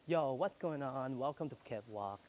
Yo, what's going on? Welcome to Phuket Walk.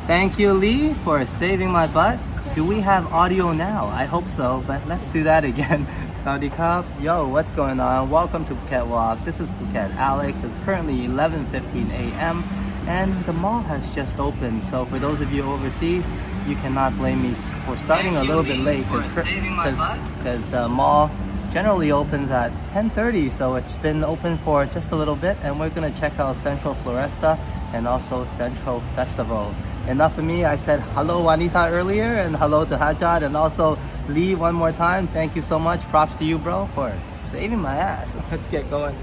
Thank you, Lee, for saving my butt. Do we have audio now? I hope so, but let's do that again. Saudi Cup, yo, what's going on? Welcome to Phuket Walk. This is Phuket Alex. It's currently 11:15 a.m. and the mall has just opened. So for those of you overseas, you cannot blame me for starting a little bit late because the mall generally opens at 10:30, so it's been open for just a little bit, and we're gonna check out Central Floresta and also Central Festival. Enough of me. I said hello Juanita earlier, and hello to Hajjad, and also Lee one more time. Thank you so much. Props to you, bro, for saving my ass. Let's get going.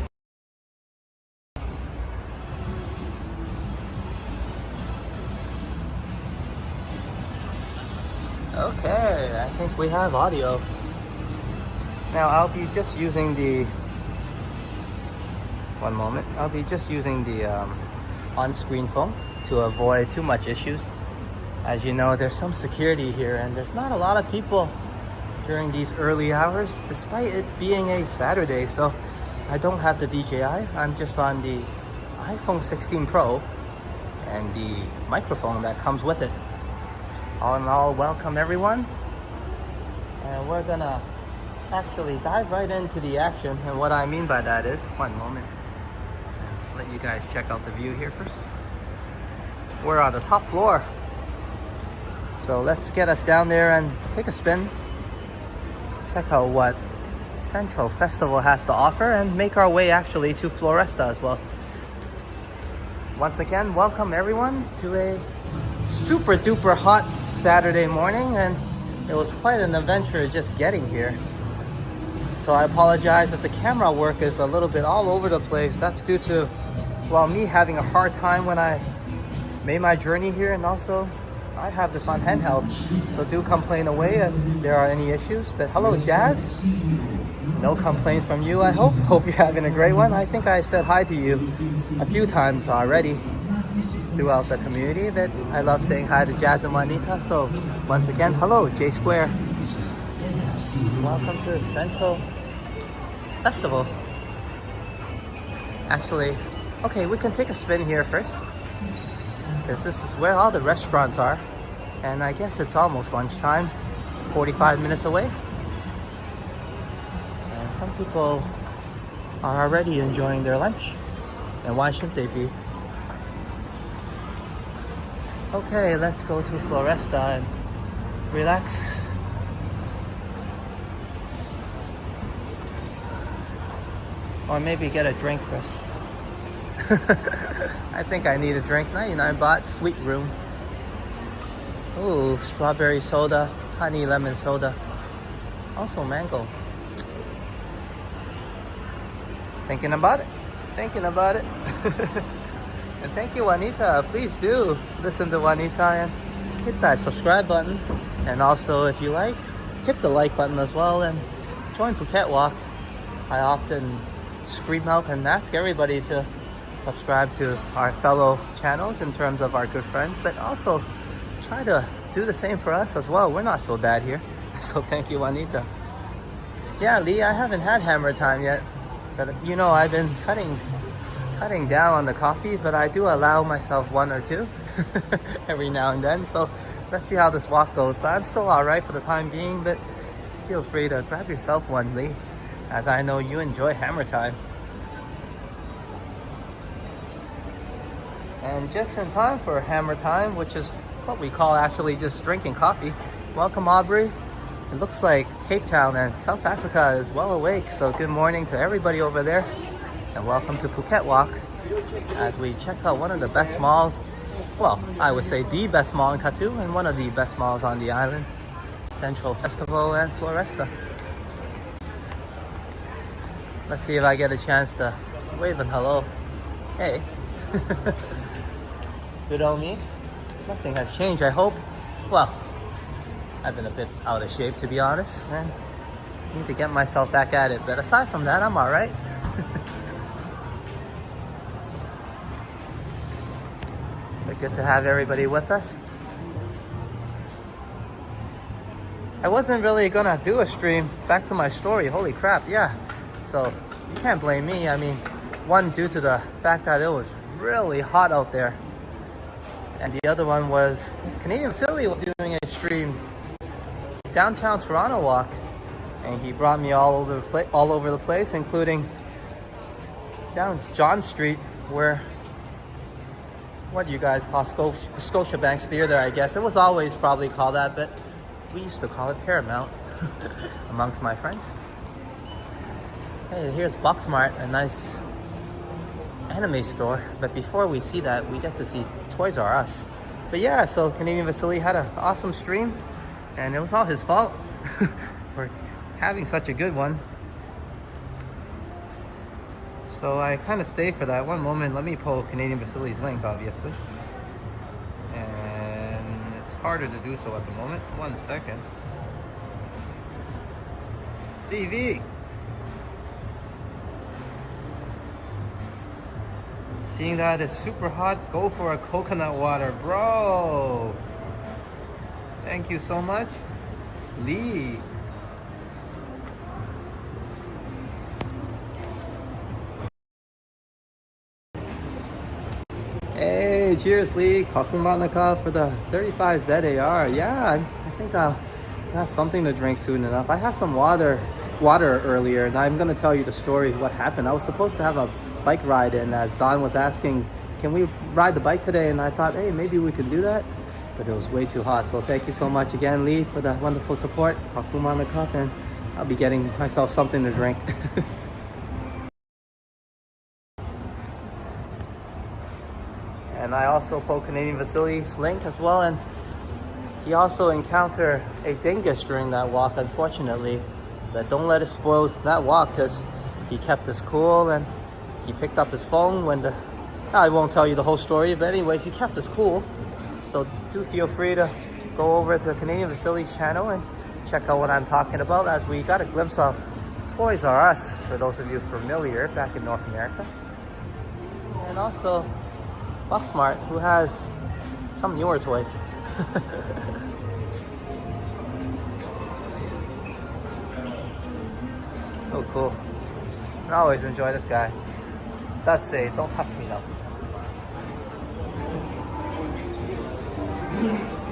Okay, I think we have audio. Now I'll be just using the, one moment, I'll be just using the on-screen phone to avoid too much issues. As you know, there's some security here and there's not a lot of people during these early hours, despite it being a Saturday. So I don't have the DJI, I'm just on the iPhone 16 Pro and the microphone that comes with it. All in all, welcome everyone. And we're gonna actually dive right into the action. And what I mean by that is, one moment, let you guys check out the view here first. We're on the top floor. So let's get us down there and take a spin. Check out what Central Festival has to offer and make our way actually to Floresta as well. Once again, welcome everyone to a super duper hot Saturday morning, and it was quite an adventure just getting here. So I apologize if the camera work is a little bit all over the place. That's due to, well, me having a hard time when I made my journey here, and also I have this on handheld, so do complain away if there are any issues. But hello Jazz, no complaints from you, I hope you're having a great one. I think I said hi to you a few times already throughout the community, but I love saying hi to Jazz and Juanita. So once again, hello J Square, welcome to the Central Festival. Actually, okay, we can take a spin here first, because this is where all the restaurants are, and I guess it's almost lunchtime, 45 minutes away, and some people are already enjoying their lunch, and why shouldn't they be? Okay, let's go to Floresta and relax. Or maybe get a drink first. I think I need a drink. 99 baht, sweet room. Ooh, strawberry soda, honey lemon soda. Also mango. Thinking about it. Thinking about it. And thank you Juanita. Please do listen to Juanita and hit that subscribe button. And also if you like, hit the like button as well and join Phuket Walk. I often scream out and ask everybody to subscribe to our fellow channels in terms of our good friends, but also try to do the same for us as well. We're not so bad here. So thank you Juanita. Yeah Lee, I haven't had hammer time yet, but you know I've been cutting down on the coffee, but I do allow myself one or two every now and then. So let's see how this walk goes, but I'm still alright for the time being. But feel free to grab yourself one, Lee, as I know you enjoy hammer time. And just in time for hammer time, which is what we call actually just drinking coffee. Welcome Aubrey. It looks like Cape Town and South Africa is well awake, so good morning to everybody over there. And welcome to Phuket Walk as we check out one of the best malls. Well, I would say the best mall in Katu and one of the best malls on the island. Central Festival and Floresta. Let's see if I get a chance to wave and hello. Hey. Good old me. Nothing has changed, I hope. Well, I've been a bit out of shape to be honest, and need to get myself back at it. But aside from that, I'm alright. But good to have everybody with us. I wasn't really gonna do a stream. Back to my story, holy crap, yeah. So you can't blame me. I mean, one, due to the fact that it was really hot out there. And the other one was Canadian Silly was doing a stream downtown Toronto walk, and he brought me all over the place, including down John Street, where what do you guys call Scotiabank's Theater, I guess. It was always probably called that, but we used to call it Paramount amongst my friends. Hey, here's Boxmart, a nice anime store. But before we see that, we get to see Toys R Us. But yeah, so Canadian Vasily had an awesome stream, and it was all his fault for having such a good one. So I kind of stayed for that. One moment, let me pull Canadian Vasily's link, obviously. And it's harder to do so at the moment. 1 second. CV. Seeing that it's super hot, go for a coconut water, bro. Thank you so much, Lee. Hey, cheers, Lee. Kakumanaka for the 35 ZAR. Yeah, I think I'll have something to drink soon enough. I had some water earlier, and I'm gonna tell you the story what happened. I was supposed to have a bike ride, and as Don was asking, can we ride the bike today? And I thought, hey, maybe we could do that, but it was way too hot. So thank you so much again, Lee, for the wonderful support. Kakumanaka, and I'll be getting myself something to drink. And I also pulled Canadian Vasily's link as well, and he also encountered a dingus during that walk, unfortunately. But don't let it spoil that walk, because he kept us cool and he picked up his phone when I won't tell you the whole story, but anyways, he kept us cool. So do feel free to go over to Canadian Vasily's channel and check out what I'm talking about, as we got a glimpse of Toys R Us, for those of you familiar, back in North America. And also Boxmart, who has some newer toys. So cool. I always enjoy this guy. It does say, don't touch me though.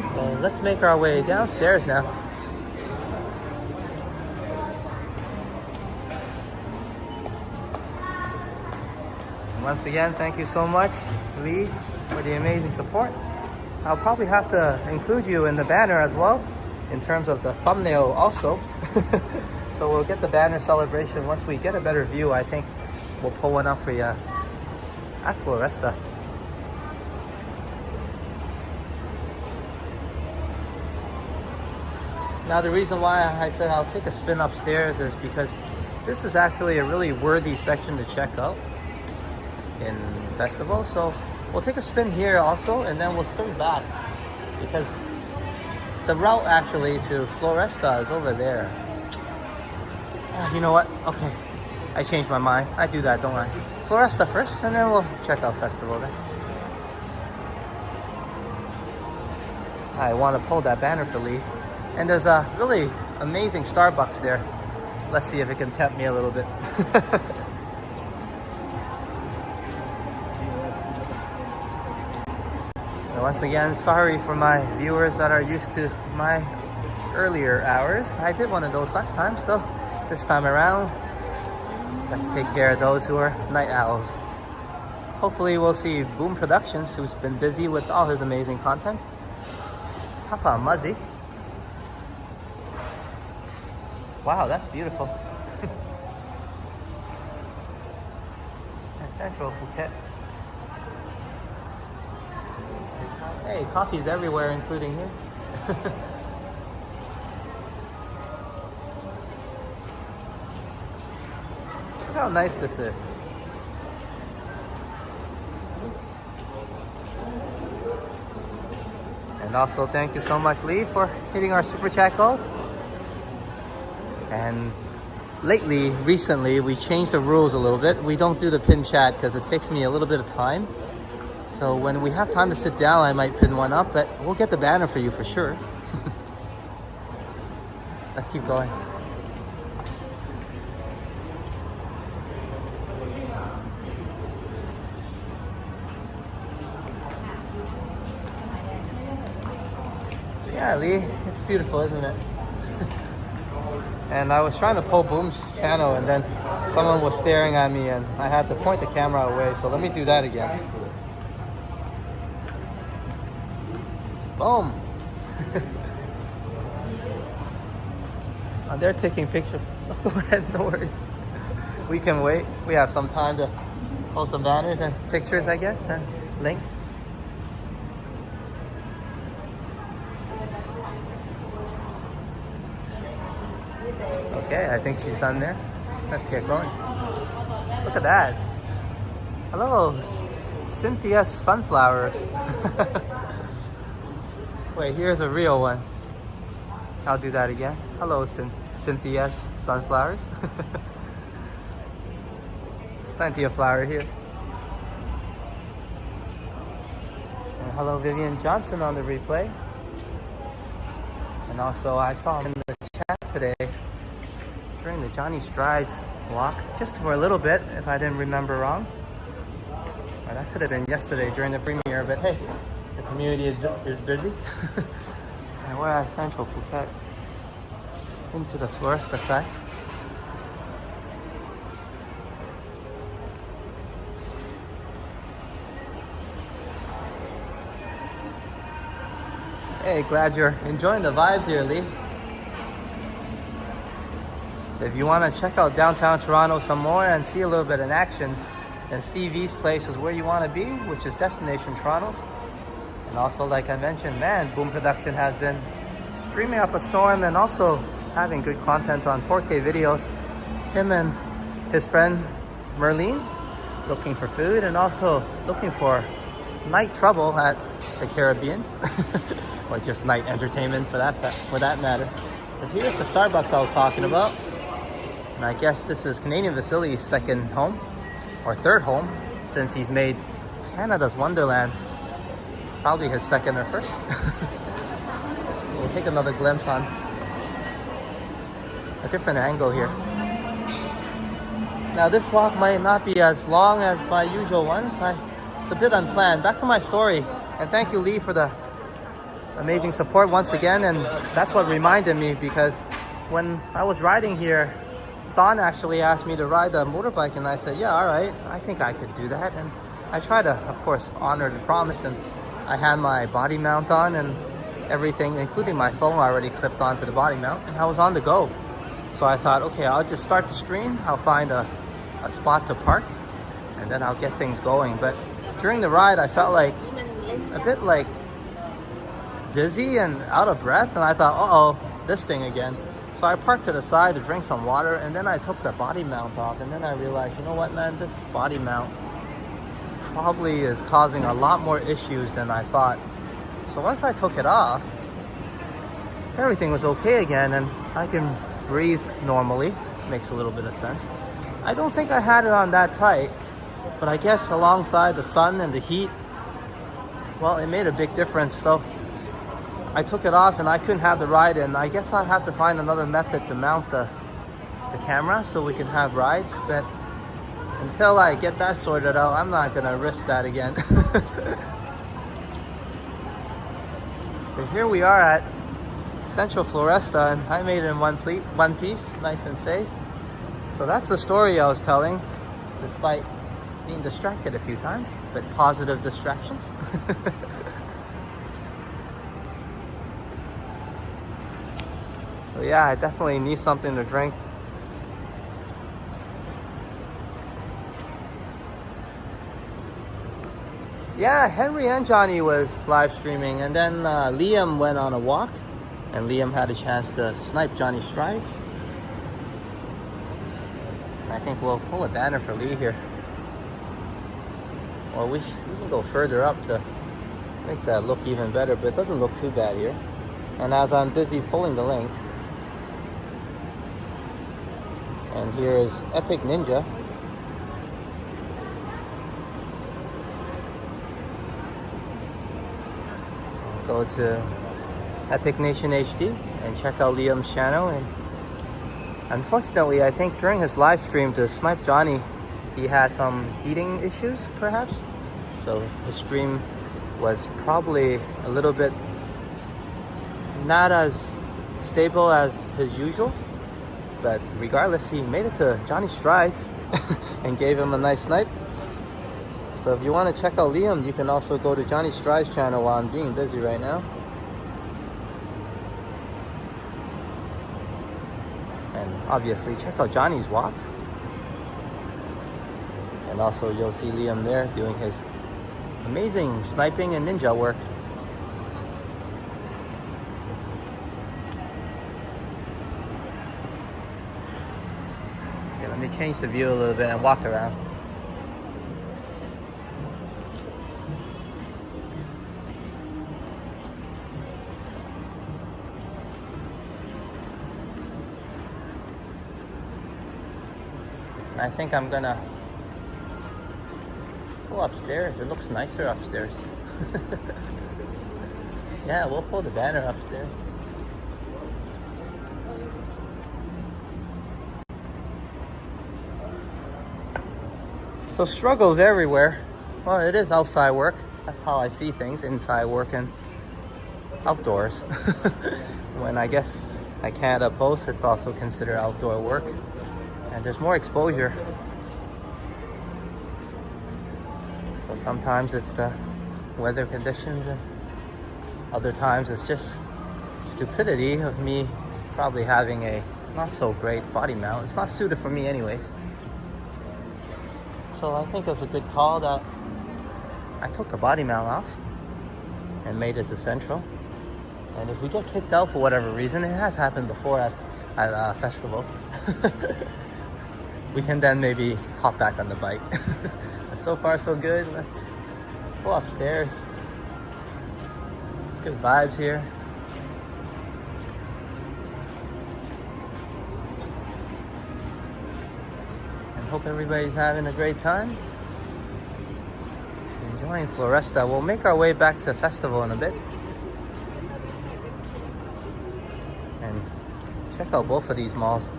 So let's make our way downstairs now. Once again, thank you so much, Lee, for the amazing support. I'll probably have to include you in the banner as well, in terms of the thumbnail also. So we'll get the banner celebration once we get a better view. I think we'll pull one up for you at Floresta. Now the reason why I said I'll take a spin upstairs is because this is actually a really worthy section to check out in festival. So we'll take a spin here also, and then we'll spin back, because the route actually to Floresta is over there. You know what? Okay, I changed my mind. I do that, don't I? Floresta first, and then we'll check out festival then. I want to pull that banner for Lee. And there's a really amazing Starbucks there. Let's see if it can tempt me a little bit. And once again, sorry for my viewers that are used to my earlier hours. I did one of those last time, so this time around, let's take care of those who are night owls. Hopefully we'll see Boom Productions, who's been busy with all his amazing content. Papa Muzzy. Wow, that's beautiful. And Central Phuket. Hey, coffee's everywhere, including here. Look how nice this is. And also thank you so much, Lee, for hitting our super chat goals. And recently, we changed the rules a little bit. We don't do the pin chat because it takes me a little bit of time. So when we have time to sit down, I might pin one up, but we'll get the banner for you for sure. Let's keep going. Yeah, Lee, it's beautiful, isn't it? And I was trying to pull Boom's channel, and then someone was staring at me, and I had to point the camera away. So let me do that again. Boom. Oh, they're taking pictures. Go ahead, no worries. We can wait. We have some time to post some banners and pictures, I guess, and links. Okay, I think she's done there. Let's get going. Look at that. Hello, Cynthia's sunflowers. Wait, here's a real one. I'll do that again. Hello, Cynthia's sunflowers. There's plenty of flower here. And hello, Vivian Johnson on the replay. And also, I saw him in the chat today during the Johnny Strides walk, just for a little bit, if I didn't remember wrong. Or that could have been yesterday during the premiere, but hey, the community is busy. And we're at Central Phuket, into the Floresta side. Hey, glad you're enjoying the vibes here, Lee. If you want to check out downtown Toronto some more and see a little bit in action, then Stevie's place is where you want to be, which is Destination Toronto. And also, like I mentioned, man, Boom Production has been streaming up a storm and also having good content on 4K videos. Him and his friend Merlene looking for food and also looking for night trouble at the Caribbean. Or just night entertainment for that matter. But here's the Starbucks I was talking about. And I guess this is Canadian Vasily's second home, or third home, since he's made Canada's Wonderland probably his second or first. We'll take another glimpse on a different angle here. Now this walk might not be as long as my usual ones. It's a bit unplanned. Back to my story, and thank you, Lee, for the amazing support once again. And that's what reminded me, because when I was riding here, Don actually asked me to ride the motorbike, and I said, yeah, all right, I think I could do that. And I try to, of course, honor the promise, and I had my body mount on and everything, including my phone already clipped onto the body mount, and I was on the go. So I thought, okay, I'll just start the stream, I'll find a spot to park, and then I'll get things going. But during the ride, I felt like a bit like dizzy and out of breath, and I thought, uh-oh, this thing again. So I parked to the side to drink some water, and then I took the body mount off, and then I realized, you know what, man, this body mount probably is causing a lot more issues than I thought. So once I took it off, everything was okay again, and I can breathe normally. Makes a little bit of sense. I don't think I had it on that tight, but I guess alongside the sun and the heat, well, it made a big difference. So I took it off and I couldn't have the ride, and I guess I'll have to find another method to mount the camera so we can have rides. But until I get that sorted out, I'm not gonna risk that again. But here we are at Central Floresta, and I made it in one piece, nice and safe. So that's the story I was telling, despite being distracted a few times, but positive distractions. So yeah, I definitely need something to drink. Yeah, Henry and Johnny was live streaming, and then Liam went on a walk, and Liam had a chance to snipe Johnny Strides. I think we'll pull a banner for Lee here. Or we can go further up to make that look even better, but it doesn't look too bad here. And as I'm busy pulling the link, and here is Epic Ninja. Go to Epic Nation HD and check out Liam's channel. And unfortunately, I think during his live stream to snipe Johnny, he had some heating issues, perhaps. So his stream was probably a little bit not as stable as his usual. But regardless, he made it to Johnny Strides and gave him a nice snipe. So if you want to check out Liam, you can also go to Johnny Strides' channel while I'm being busy right now. And obviously check out Johnny's walk. And also you'll see Liam there doing his amazing sniping and ninja work. Okay, let me change the view a little bit and walk around. I think I'm gonna go upstairs. It looks nicer upstairs. Yeah, we'll pull the banner upstairs. So struggles everywhere. Well, it is outside work. That's how I see things, inside work and outdoors. When I guess I Canada Post, it's also considered outdoor work. And there's more exposure. So sometimes it's the weather conditions, and other times it's just stupidity of me probably having a not so great body mount. It's not suited for me anyways. So I think it was a good call that I took the body mount off and made it essential. And if we get kicked out for whatever reason, it has happened before at a festival. We can then maybe hop back on the bike. But so far so good. Let's go upstairs. It's good vibes here. And hope everybody's having a great time. Enjoying Floresta. We'll make our way back to festival in a bit. And check out both of these malls.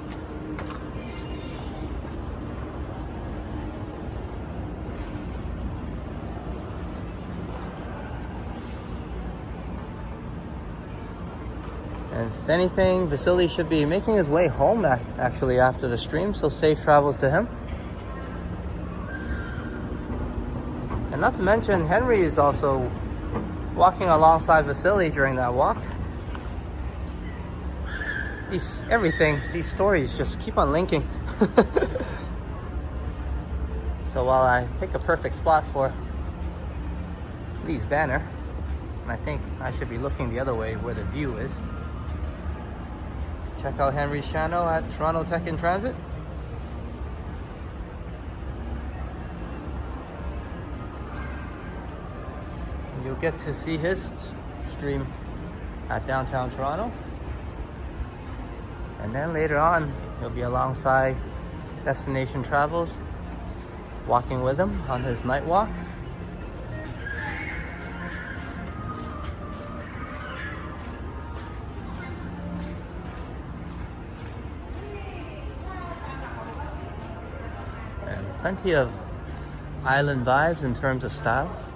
And if anything, Vasily should be making his way home actually after the stream, so safe travels to him. And not to mention, Henry is also walking alongside Vasily during that walk. These stories just keep on linking. So while I pick a perfect spot for Lee's banner, and I think I should be looking the other way where the view is. Check out Henry's channel at Toronto Tech in Transit. You'll get to see his stream at downtown Toronto. And then later on, you'll be alongside Destination Travels, walking with him on his night walk. Plenty of island vibes in terms of styles.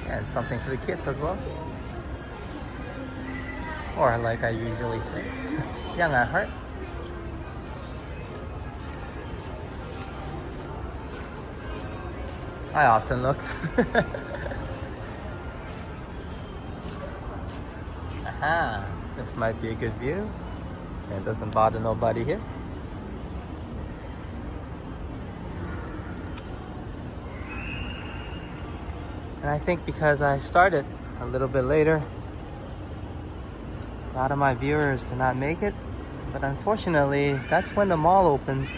And something for the kids as well. Or like I usually say, young at heart. I often look. Aha, this might be a good view. And it doesn't bother nobody here. And I think because I started a little bit later, a lot of my viewers cannot make it. But unfortunately, that's when the mall opens.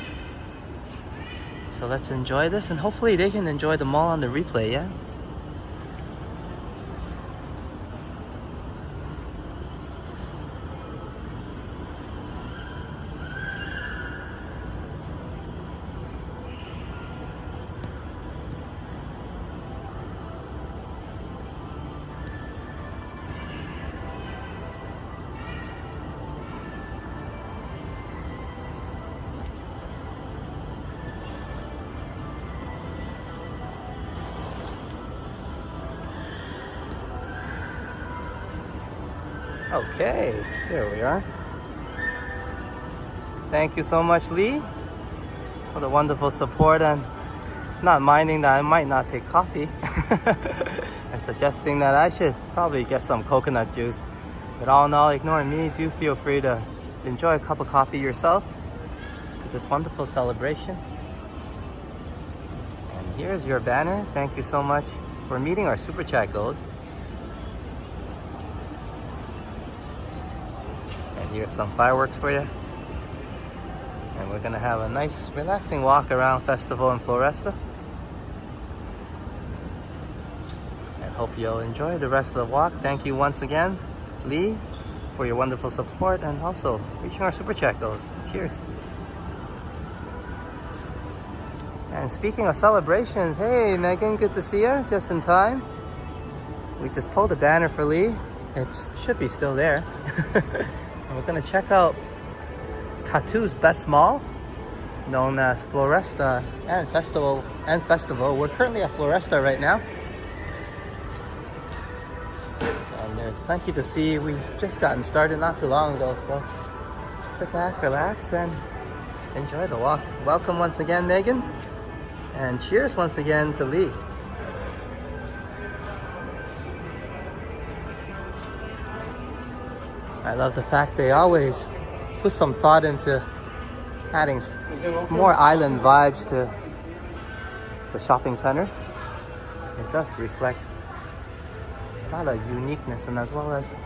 So let's enjoy this, and hopefully they can enjoy the mall on the replay, yeah? Okay, here we are. Thank you so much, Lee, for the wonderful support and not minding that I might not take coffee and suggesting that I should probably get some coconut juice. But all in all, ignoring me, do feel free to enjoy a cup of coffee yourself at this wonderful celebration. And here's your banner. Thank you so much for meeting our super chat goals. And here's some fireworks for you. And we're gonna have a nice, relaxing walk around Festival in Floresta. And hope you'll enjoy the rest of the walk. Thank you once again, Lee, for your wonderful support and also reaching our super chat goals. Cheers. And speaking of celebrations, hey Megan, good to see you, just in time. We just pulled a banner for Lee. It should be still there. And we're gonna check out Katu's best mall, known as Floresta and Festival. We're currently at Floresta right now. And there's plenty to see. We've just gotten started not too long ago, so sit back, relax, and enjoy the walk. Welcome once again, Megan. And cheers once again to Lee. I love the fact they always put some thought into adding more island vibes to the shopping centers. It does reflect a lot of uniqueness, and as well as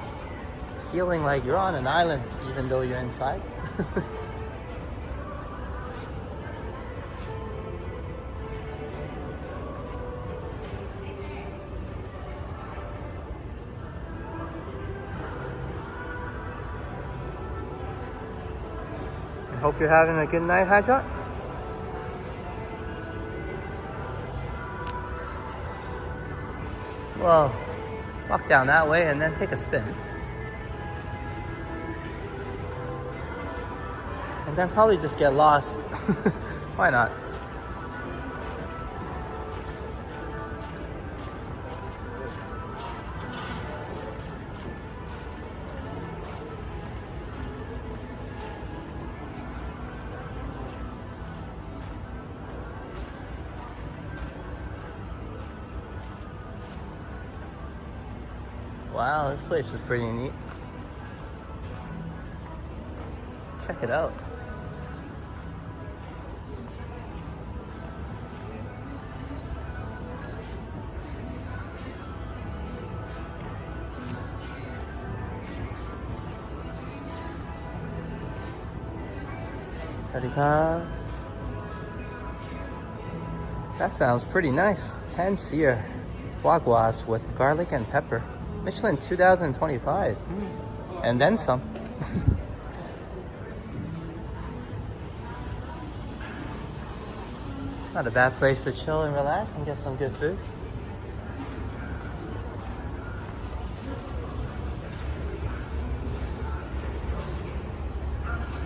feeling like you're on an island even though you're inside. Hope you're having a good night, Hajat. Well, walk down that way and then take a spin. And then probably just get lost. Why not? Wow, this place is pretty neat. Check it out. Sarika. That sounds pretty nice. Pan-sear foie gras with garlic and pepper. Michelin 2025. And then some. Not a bad place to chill and relax and get some good food.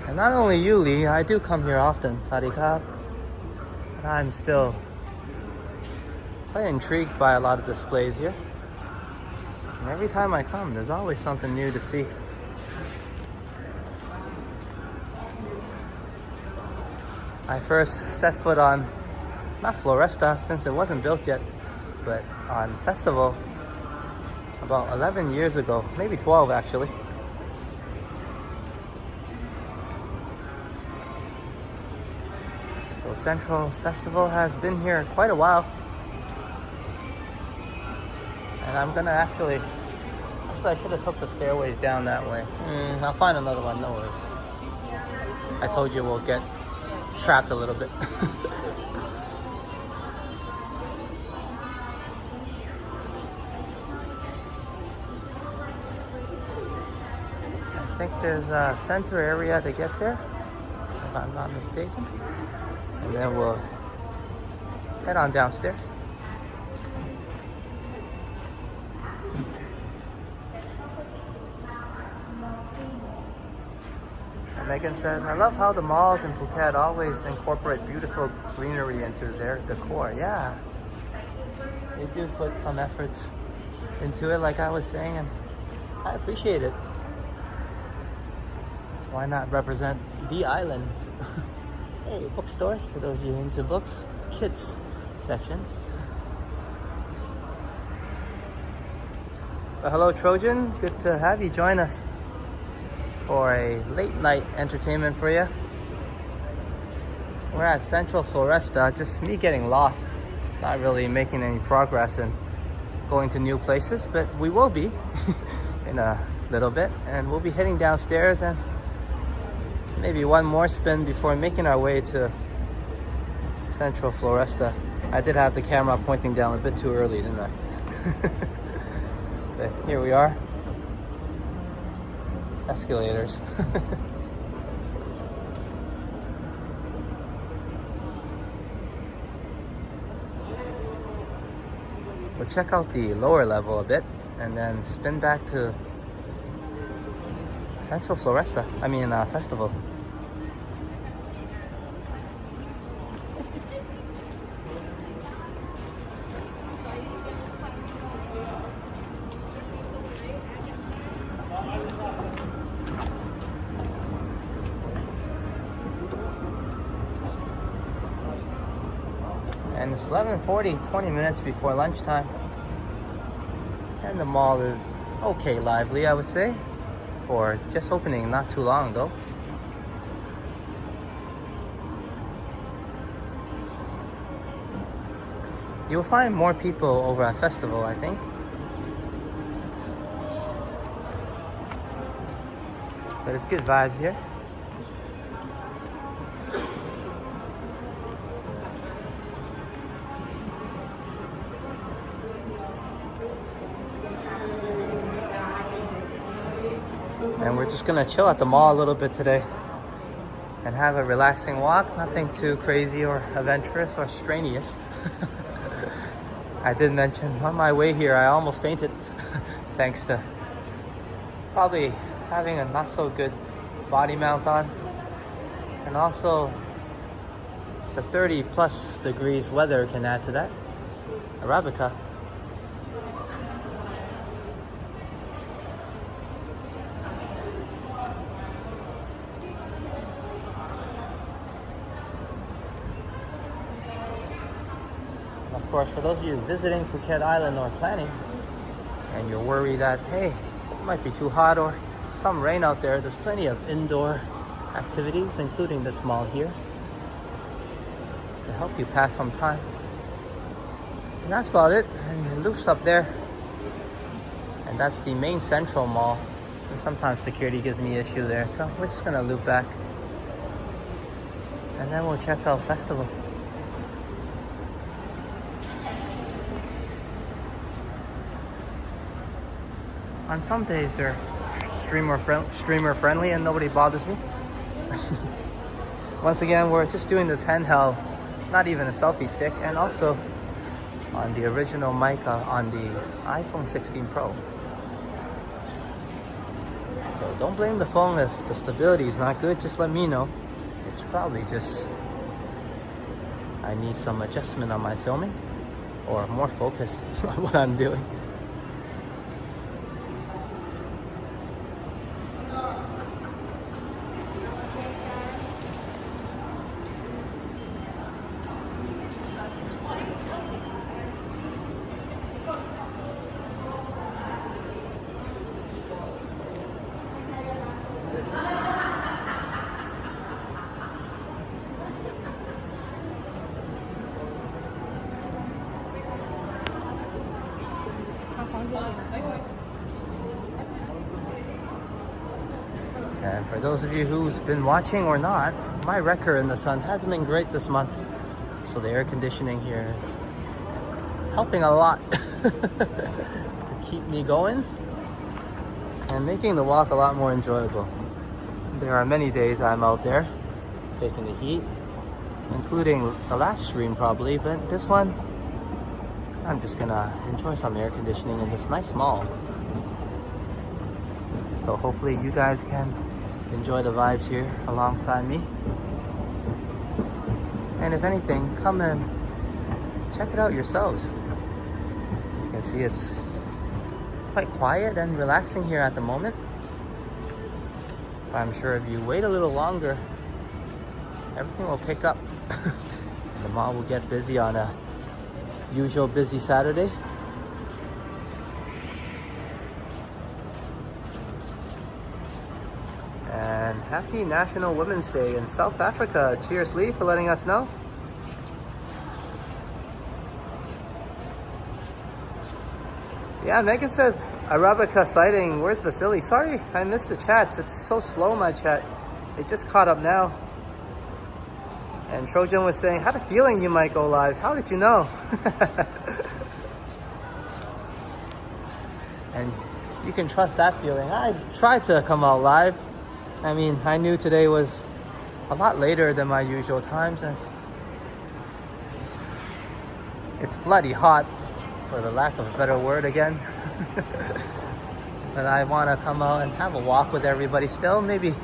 And not only you, Lee, I do come here often, Sarika. But I'm still quite intrigued by a lot of displays here. And every time I come, there's always something new to see. I first set foot on, not Floresta, since it wasn't built yet, but on Festival about 11 years ago, maybe 12 actually. So Central Festival has been here quite a while. And I'm gonna actually, I should have took the stairways down that way. I'll find another one, no worries. I told you we'll get trapped a little bit. I think there's a center area to get there, if I'm not mistaken. And then we'll head on downstairs. Megan says, I love how the malls in Phuket always incorporate beautiful greenery into their decor. Yeah, they do put some efforts into it, like I was saying, and I appreciate it. Why not represent the islands? Hey, bookstores, for those of you into books, kids section. Hello Trojan, good to have you join us for a late night entertainment for you. We're at Central Floresta, just me getting lost, not really making any progress in going to new places, but we will be in a little bit, and we'll be heading downstairs and maybe one more spin before making our way to Central Floresta. I did have the camera pointing down a bit too early, didn't I? But here we are. Escalators. We'll check out the lower level a bit and then spin back to Central Floresta. Festival. And it's 11:40, 20 minutes before lunchtime. And the mall is okay lively, I would say, for just opening not too long ago. You'll find more people over at Festival, I think. But it's good vibes here. And we're just gonna chill at the mall a little bit today and have a relaxing walk. Nothing too crazy or adventurous or strenuous. I did mention on my way here I almost fainted thanks to probably having a not so good body mount on, and also the 30+ degrees weather can add to that. Arabica. Of course, for those of you visiting Phuket Island or planning, and you're worried that, hey, it might be too hot or some rain out there, there's plenty of indoor activities, including this mall here, to help you pass some time. And that's about it. And it loops up there. And that's the main central mall. And sometimes security gives me issue there, so we're just gonna loop back. And then we'll check out Festival. On some days they're streamer friendly and nobody bothers me. Once again, we're just doing this handheld, not even a selfie stick, and also on the original mic on the iPhone 16 Pro. So don't blame the phone if the stability is not good, just let me know. It's probably just I need some adjustment on my filming or more focus on what I'm doing. And for those of you who's been watching or not, my record in the sun hasn't been great this month. So the air conditioning here is helping a lot to keep me going and making the walk a lot more enjoyable. There are many days I'm out there taking the heat, including the last stream probably, but this one, I'm just gonna enjoy some air conditioning in this nice mall. So hopefully you guys can enjoy the vibes here alongside me. And if anything, come and check it out yourselves. You can see it's quite quiet and relaxing here at the moment. But I'm sure if you wait a little longer, everything will pick up. The mall will get busy on a usual busy Saturday. And happy National Women's Day in South Africa. Cheers, Lee, for letting us know. Yeah, Megan says Arabica sighting. Where's Vasily? Sorry, I missed the chats. It's so slow, my chat. It just caught up now. And Trojan was saying, had a feeling you might go live. How did you know? And you can trust that feeling. I tried to come out live. I mean, I knew today was a lot later than my usual times, and it's bloody hot, for the lack of a better word again. But I want to come out and have a walk with everybody still. Maybe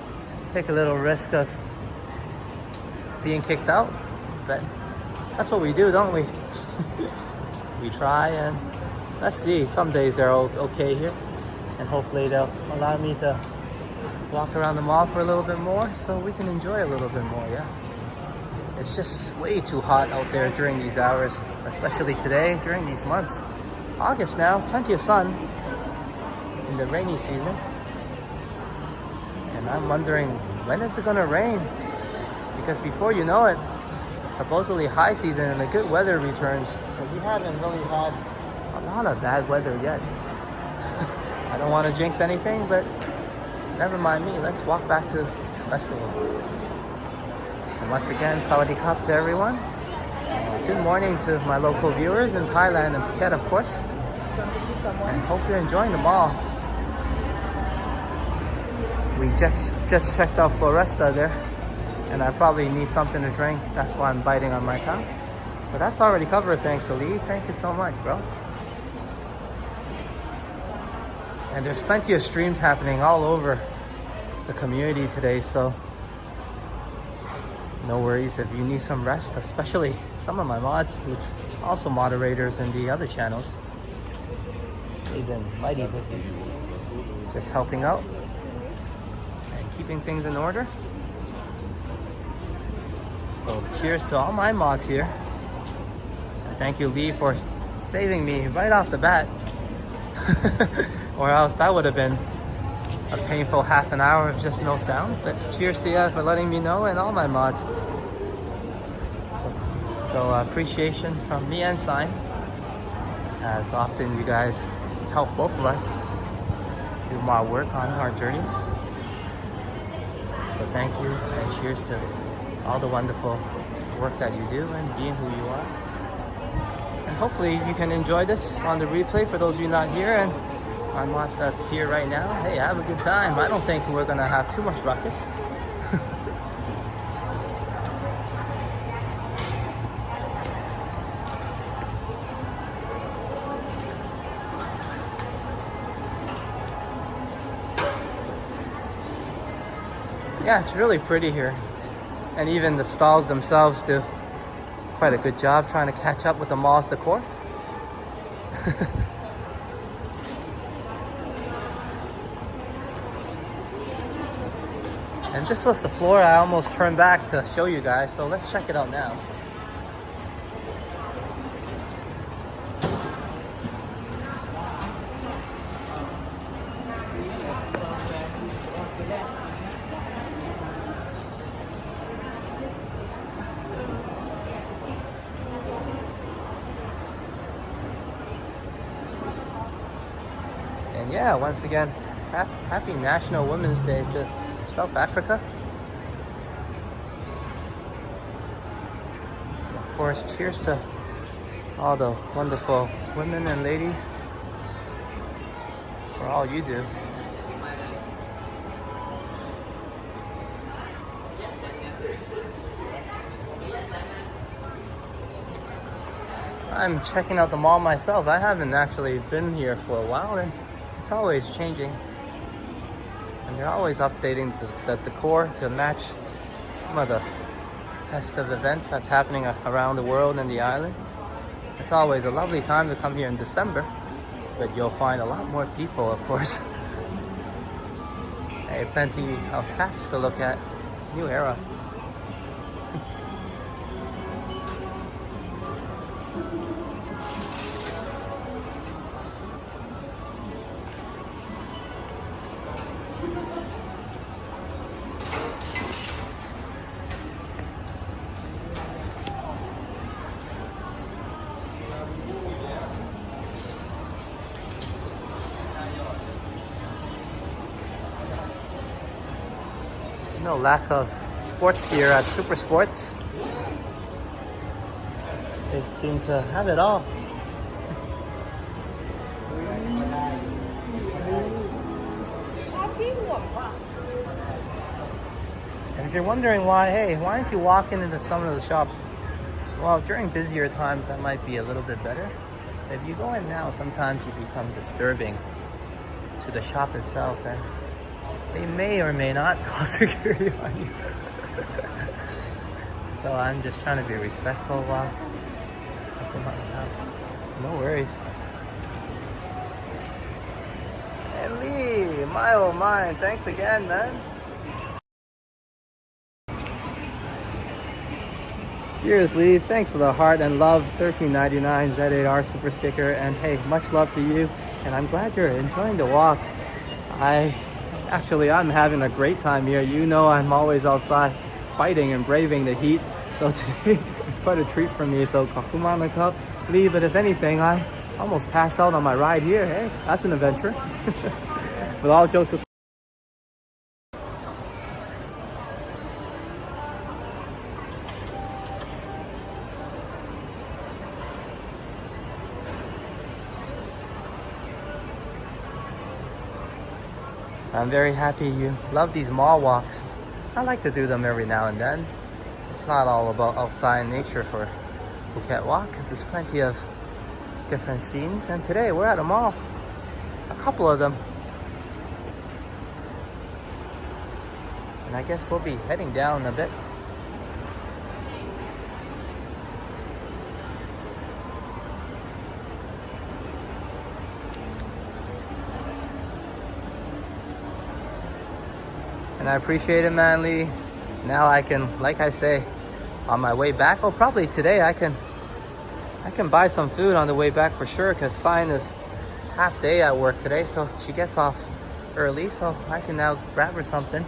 take a little risk of being kicked out. But that's what we do, don't we? We try, and let's see. Some days they're okay here. And hopefully they'll allow me to walk around the mall for a little bit more so we can enjoy a little bit more, yeah. It's just way too hot out there during these hours, especially today, during these months. August now, plenty of sun in the rainy season. And I'm wondering, when is it gonna rain? Because before you know it, supposedly high season and the good weather returns. But we haven't really had a lot of bad weather yet. I don't want to jinx anything, but never mind me. Let's walk back to the festival. And once again, Sawadee Krap to everyone. Good morning to my local viewers in Thailand and Phuket, of course. And hope you're enjoying the mall. We just checked out Floresta there. And I probably need something to drink. That's why I'm biting on my tongue. But that's already covered, thanks to Lee. Thank you so much, bro. And there's plenty of streams happening all over the community today, so no worries if you need some rest, especially some of my mods, which also moderators in the other channels. They've been mighty busy, just helping out and keeping things in order. So cheers to all my mods here. And thank you, Lee, for saving me right off the bat. Or else that would have been a painful half an hour of just no sound. But cheers to you for letting me know, and all my mods. So appreciation from me and Sign, as often you guys help both of us do more work on our journeys. So thank you, and cheers to all the wonderful work that you do and being who you are. And hopefully you can enjoy this on the replay for those of you not here, and my mods that's here right now. Hey, have a good time. I don't think we're gonna have too much ruckus. Yeah, it's really pretty here. And even the stalls themselves do quite a good job trying to catch up with the mall's decor. And this was the floor I almost turned back to show you guys, so let's check it out now. And yeah, once again, happy National Women's Day to South Africa. Of course, cheers to all the wonderful women and ladies for all you do. I'm checking out the mall myself. I haven't actually been here for a while, and it's always changing. And they're always updating the decor to match some of the festive events that's happening around the world and the island. It's always a lovely time to come here in December, but you'll find a lot more people, of course. Hey, plenty of hats to look at. New era. No lack of sports gear at Super Sports. They seem to have it all. And if you're wondering why, hey, why aren't you walking into some of the shops? Well, during busier times, that might be a little bit better. If you go in now, sometimes you become disturbing to the shop itself, and they may or may not call security on you. So I'm just trying to be respectful while I come out. No worries. And Lee, my oh my, thanks again, man. Seriously, thanks for the heart and love. $13.99 Z8R super sticker, and hey, much love to you, and I'm glad you're enjoying the walk. I'm having a great time here. You know, I'm always outside fighting and braving the heat, so today it's quite a treat for me. So kakumana cup, Lee, but if anything, I almost passed out on my ride here. Hey, that's an adventure. With all jokes aside, I'm very happy you love these mall walks. I like to do them every now and then. It's not all about outside nature for Phuket Walk. There's plenty of different scenes, and today we're at a mall. A couple of them. And I guess we'll be heading down a bit. And I appreciate it, Manly. Now I can, like I say, on my way back, oh, probably today I can buy some food on the way back for sure, because Sign is half day at work today, so she gets off early, so I can now grab her something.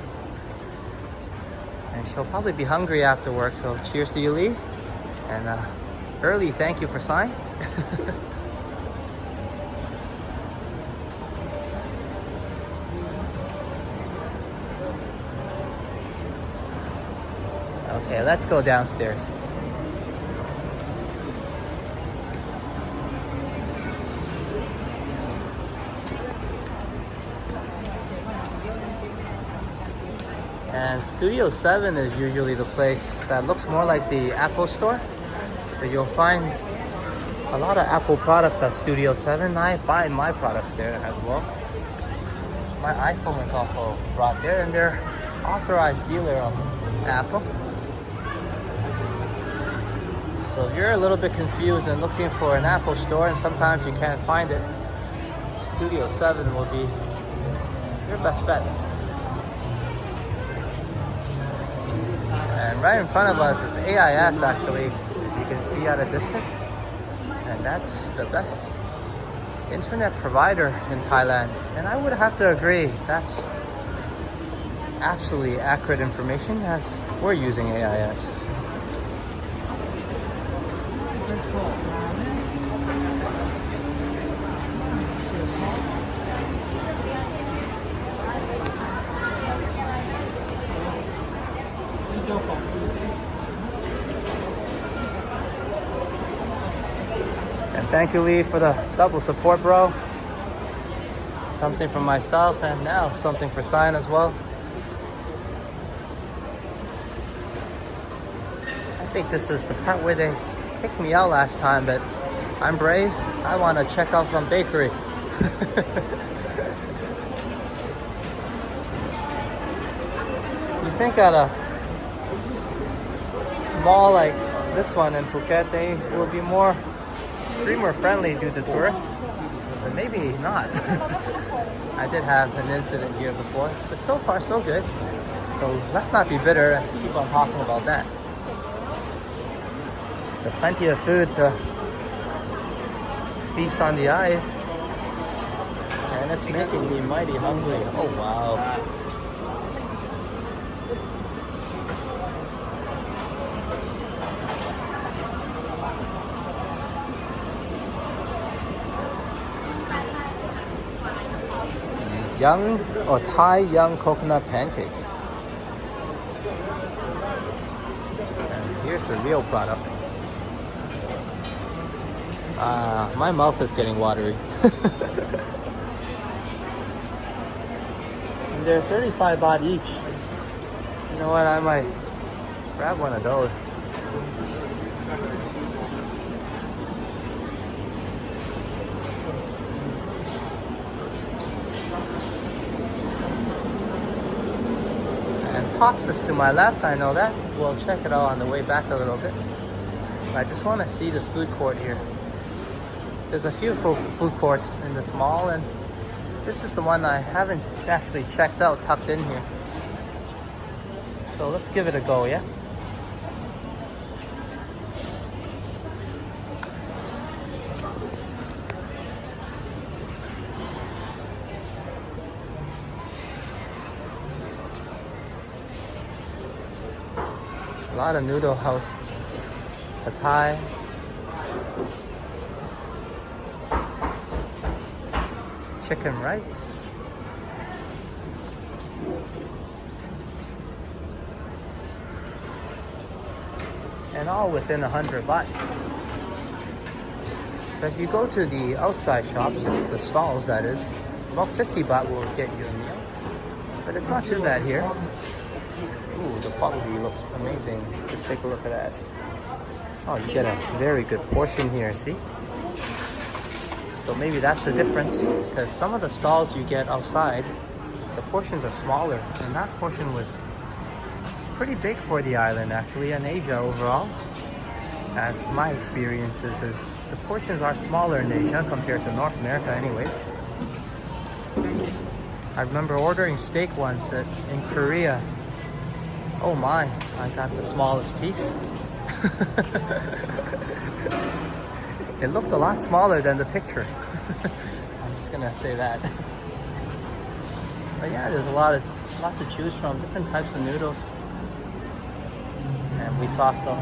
And she'll probably be hungry after work, so cheers to you, Lee. And early thank you for Sign. Okay, let's go downstairs. And Studio 7 is usually the place that looks more like the Apple store. But you'll find a lot of Apple products at Studio 7. I find my products there as well. My iPhone is also brought there, and they're authorized dealer of Apple. So if you're a little bit confused and looking for an Apple store and sometimes you can't find it, Studio 7 will be your best bet. And right in front of us is AIS, actually, you can see at a distance. And that's the best internet provider in Thailand. And I would have to agree, that's absolutely accurate information as we're using AIS. And thank you, Lee, for the double support, bro. Something for myself, and now something for Sign as well. I think this is the part where they kicked me out last time, but I'm brave. I want to check out some bakery. You think at a mall like this one in Phuket, they will be more streamer friendly due to tourists, but maybe not. I did have an incident here before, but so far so good. So let's not be bitter and keep on talking about that. There's plenty of food to feast on the eyes, and it's making me mighty hungry. Oh wow. Young or Thai young coconut pancakes. Here's the real product. My mouth is getting watery. And they're 35 baht each. You know what? I might grab one of those. And Tops is to my left, I know that. We'll check it out on the way back a little bit. I just want to see this food court here. There's a few food courts in this mall, and this is the one I haven't actually checked out, tucked in here. So let's give it a go, yeah? A lot of noodle house. A Thai. Chicken rice. And all within 100 baht. So if you go to the outside shops, the stalls that is, about 50 baht will get you a meal. But it's not too bad here. Ooh, the quality looks amazing. Just take a look at that. Oh, you get a very good portion here, see? So maybe that's the difference, because some of the stalls you get outside, the portions are smaller, and that portion was pretty big for the island actually, and Asia overall. As my experiences is, the portions are smaller in Asia compared to North America anyways. I remember ordering steak once in Korea. Oh my, I got the smallest piece. It looked a lot smaller than the picture. I'm just gonna say that. But yeah, there's a lot to choose from, different types of noodles. And we saw some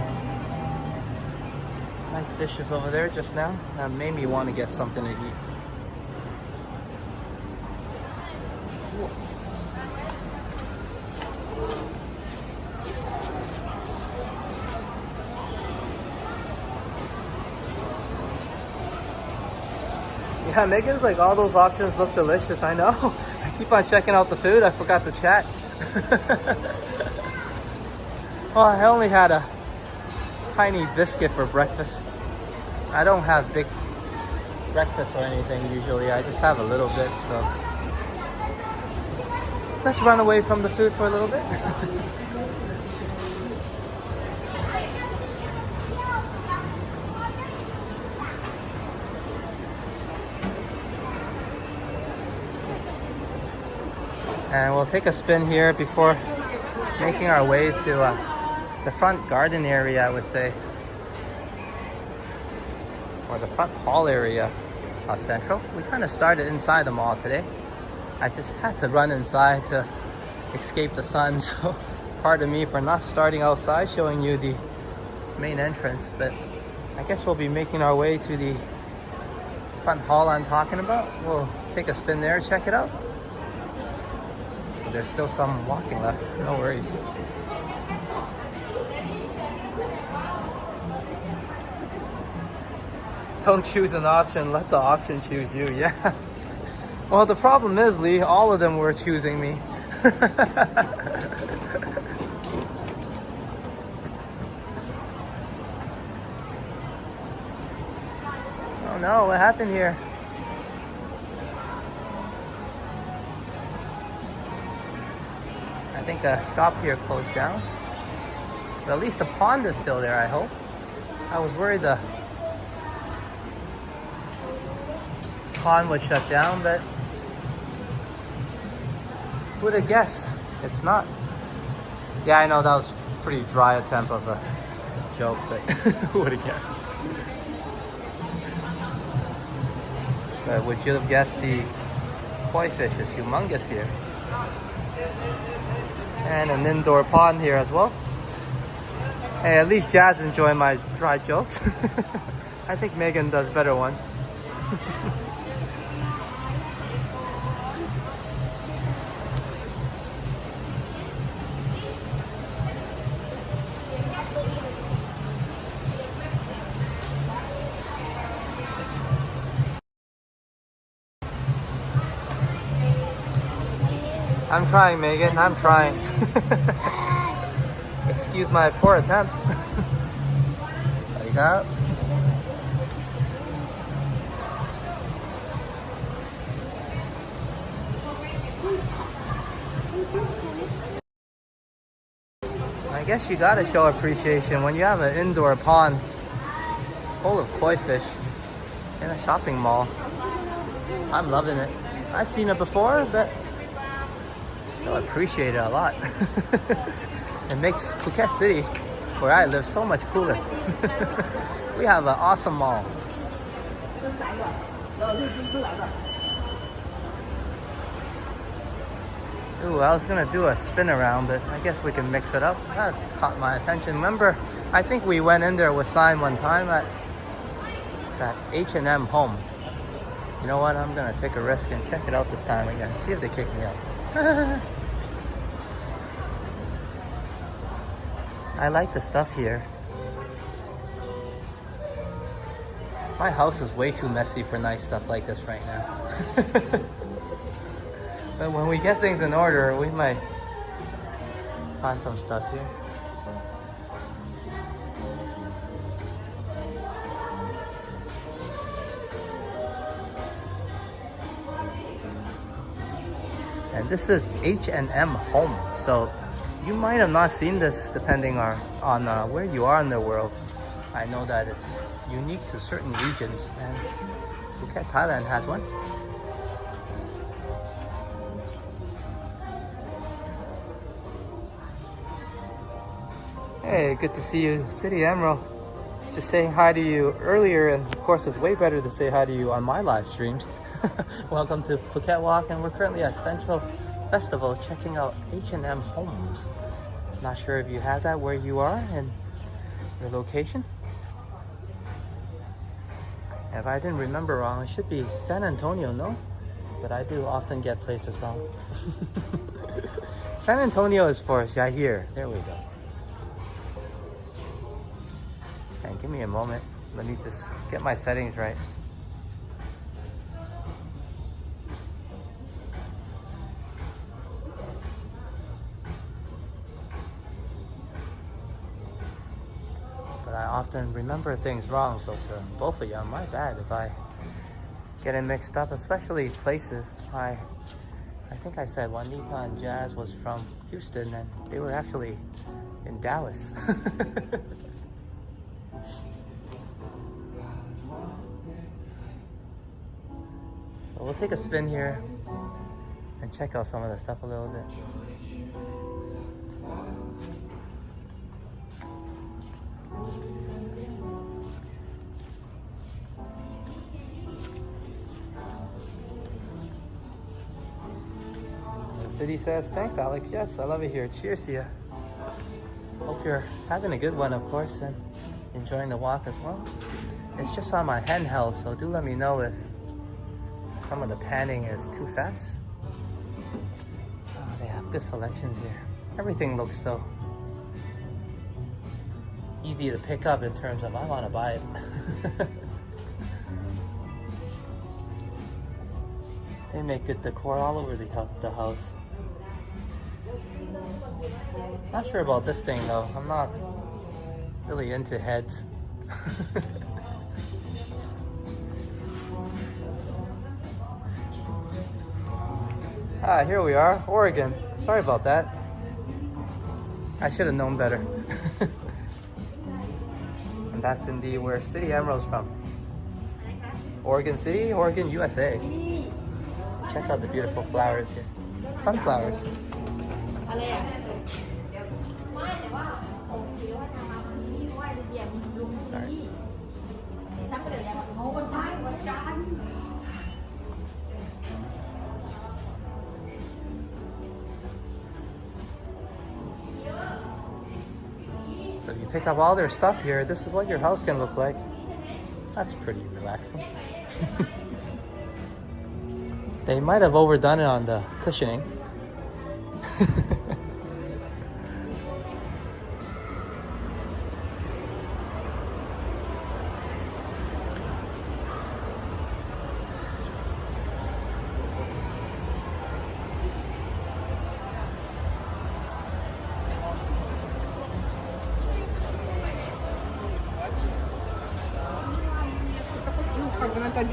nice dishes over there just now. That made me want to get something to eat. Yeah, Megan's like, all those options look delicious. I know. I keep on checking out the food. I forgot to chat. Well, I only had a tiny biscuit for breakfast. I don't have big breakfast or anything usually. I just have a little bit, so let's run away from the food for a little bit. And we'll take a spin here before making our way to the front garden area, I would say, or the front hall area of Central. We kind of started inside the mall today. I just had to run inside to escape the sun, so pardon me for not starting outside showing you the main entrance, but I guess we'll be making our way to the front hall I'm talking about. We'll take a spin there, check it out. There's still some walking left, no worries. Don't choose an option, let the option choose you, yeah. Well, the problem is, Lee, all of them were choosing me. Oh no, what happened here? I think the shop here closed down. But at least the pond is still there, I hope. I was worried the pond would shut down, but who would have guessed? It's not. Yeah, I know that was a pretty dry attempt of a joke, but who would have guessed? But would you have guessed the koi fish is humongous here? And an indoor pond here as well. Hey, at least Jazz enjoying my dry jokes. I think Megan does better ones. I'm trying, Megan. I'm trying. Excuse my poor attempts. Like that. I guess you gotta show appreciation when you have an indoor pond full of koi fish in a shopping mall. I'm loving it. I've seen it before, but still appreciate it a lot. It makes Phuket City, where I live, so much cooler. We have an awesome mall. Ooh, I was gonna do a spin around, but I guess we can mix it up. That caught my attention. Remember, I think we went in there with Simon one time at that H&M Home. You know what? I'm gonna take a risk and check it out this time again. See if they kick me out. I like the stuff here. My house is way too messy for nice stuff like this right now. But when we get things in order, we might find some stuff here. And this is H&M Home. So you might have not seen this depending on where you are in the world. I know that it's unique to certain regions, and Phuket, Thailand has one. Hey, good to see you, City Emerald. Just saying hi to you earlier, and of course it's way better to say hi to you on my live streams. Welcome to Phuket Walk, and we're currently at Central Festival checking out H&M Homes. Not sure if you have that where you are and your location. If I didn't remember wrong, it should be San Antonio, no? But I do often get places wrong. San Antonio is for Jair. There we go. And give me a moment. Let me just get my settings right. But I often remember things wrong, so to both of you, my bad if I get it mixed up, especially places. I think I said Juanita and Jazz was from Houston, and they were actually in Dallas. So we'll take a spin here and check out some of the stuff a little bit. The city says, thanks Alex. Yes, I love it here. Cheers to you. Hope you're having a good one, of course, and enjoying the walk as well. It's just on my handheld, so do let me know if some of the panning is too fast. Oh, they have good selections here. Everything looks so easy to pick up in terms of I want to buy it. They make good decor all over the house. Not sure about this thing though. I'm not really into heads. Ah, here we are, Oregon. Sorry about that. I should have known better. And that's indeed where City Emerald's from. Oregon City, Oregon, USA. Check out the beautiful flowers here. Sunflowers. Sorry. So if you pick up all their stuff here, this is what your house can look like. That's pretty relaxing. They might have overdone it on the cushioning. Oh,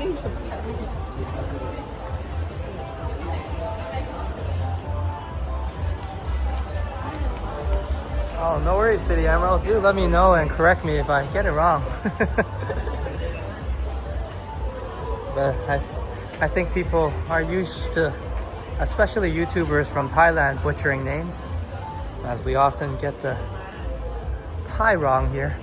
no worries, City Emerald. Do let me know and correct me if I get it wrong. But I think people are used to, especially YouTubers from Thailand, butchering names, as we often get the Thai wrong here.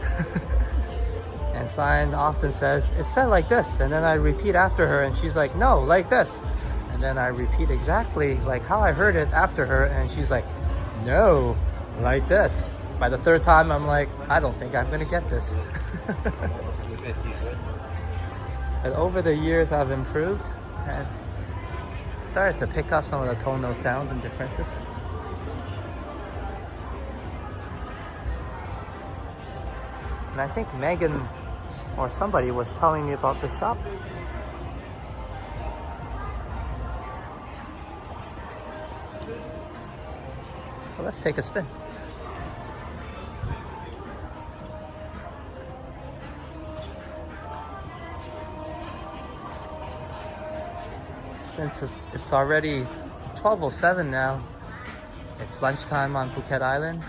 And Sign often says, it's said like this, and then I repeat after her and she's like, no, like this. And then I repeat exactly like how I heard it after her and she's like, no, like this. By the third time, I'm like, I don't think I'm gonna get this. But over the years, I've improved and started to pick up some of the tonal sounds and differences. And I think Megan or somebody was telling me about the shop. So let's take a spin. Since it's already 12:07 now, it's lunchtime on Phuket Island.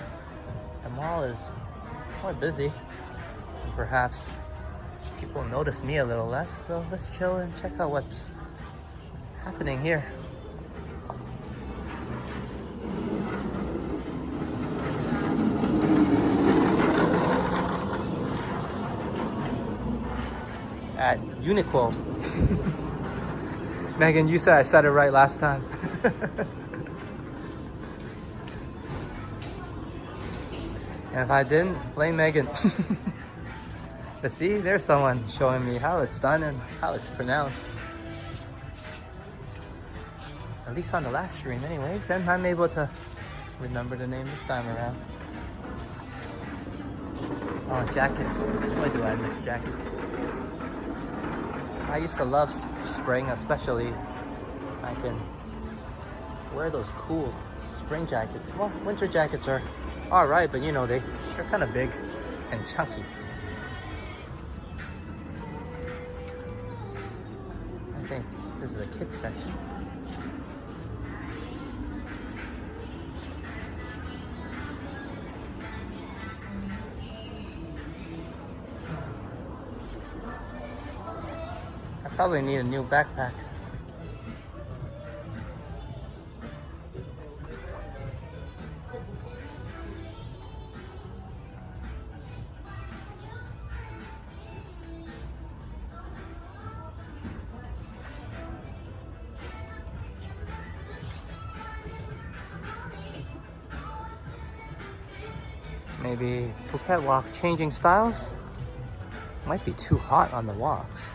The mall is more busy. Perhaps people notice me a little less, so let's chill and check out what's happening here. At Uniqlo. Megan, you said I said it right last time. And if I didn't, blame Megan. But see, there's someone showing me how it's done and how it's pronounced. At least on the last stream anyways, and I'm able to remember the name this time around. Oh, jackets. Boy, do I miss jackets. I used to love spring, especially. I can wear those cool spring jackets. Well, winter jackets are alright, but you know, they're kind of big and chunky. I think this is a kids section. I probably need a new backpack. Maybe Phuket walk changing styles? Might be too hot on the walks.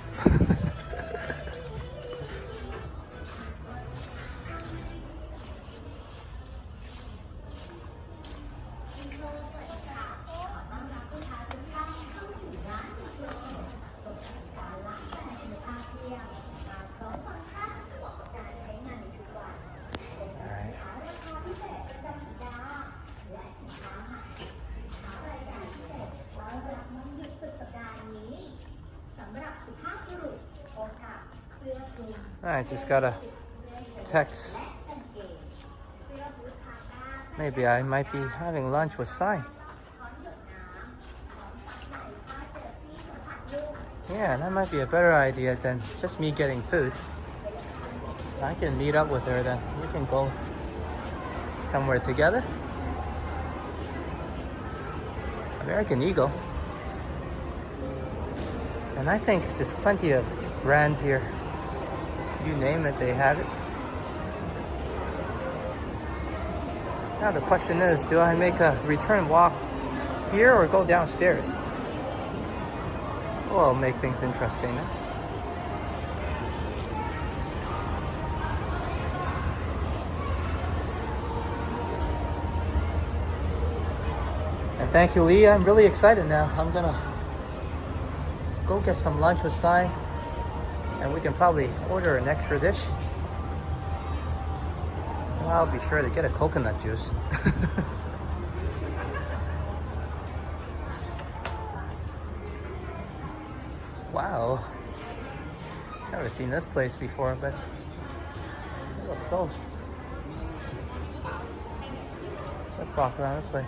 I just got a text. Maybe I might be having lunch with Sai. Yeah, that might be a better idea than just me getting food. I can meet up with her then. We can go somewhere together. American Eagle. And I think there's plenty of brands here. You name it, they have it. Now the question is, do I make a return walk here or go downstairs? Well, make things interesting. And thank you, Lee. I'm really excited now. I'm gonna go get some lunch with Sai. And we can probably order an extra dish. Well, I'll be sure to get a coconut juice. Wow. never seen this place before, but it looks closed. Let's walk around this way.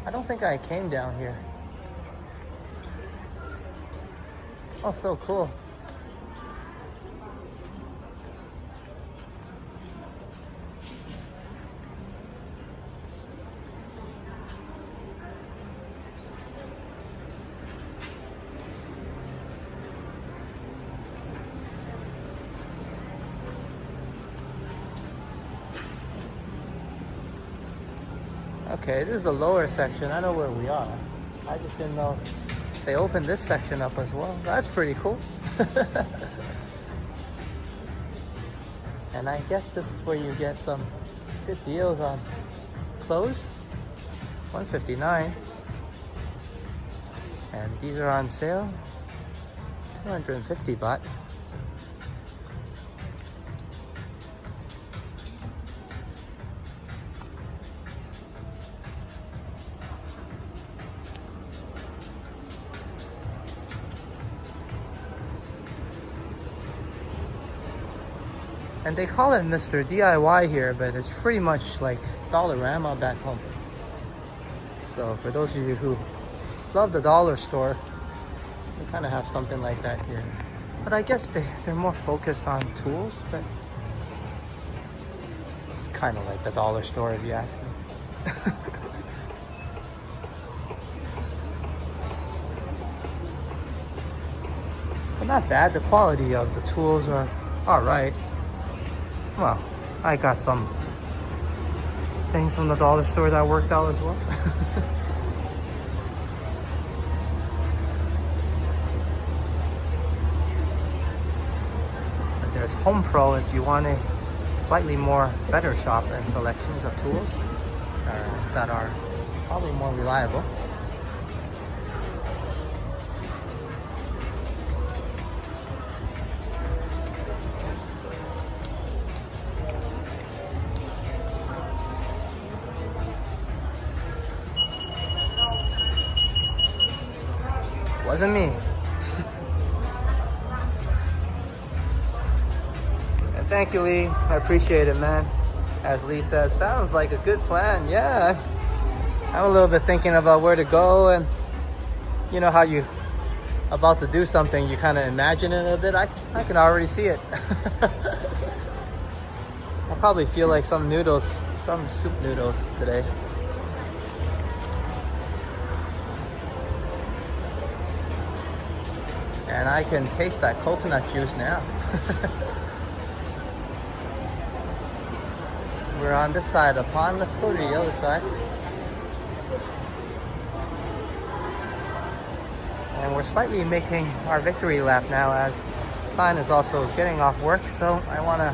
I don't think I came down here. Oh, so cool. Okay, this is the lower section. I know where we are. I just didn't know they opened this section up as well. That's pretty cool. And I guess this is where you get some good deals on clothes. $159. And these are on sale. 250 baht. And they call it Mr. DIY here, but it's pretty much like Dollarama back home. So for those of you who love the dollar store, we kind of have something like that here. But I guess they're more focused on tools, but it's kind of like the dollar store if you ask me. But not bad, the quality of the tools are alright. Well, I got some things from the dollar store that worked out as well. But there's Home Pro if you want a slightly more better shop and selections of tools that are probably more reliable. Wasn't me. And thank you, Lee. I appreciate it, man. As Lee says, sounds like a good plan. Yeah, I'm a little bit thinking about where to go, and you know how you about to do something, you kind of imagine it a bit. I can already see it. I probably feel like some noodles, some soup noodles today. And I can taste that coconut juice now. We're on this side of the pond. Let's go to the other side. And we're slightly making our victory lap now as Sign is also getting off work. So I want to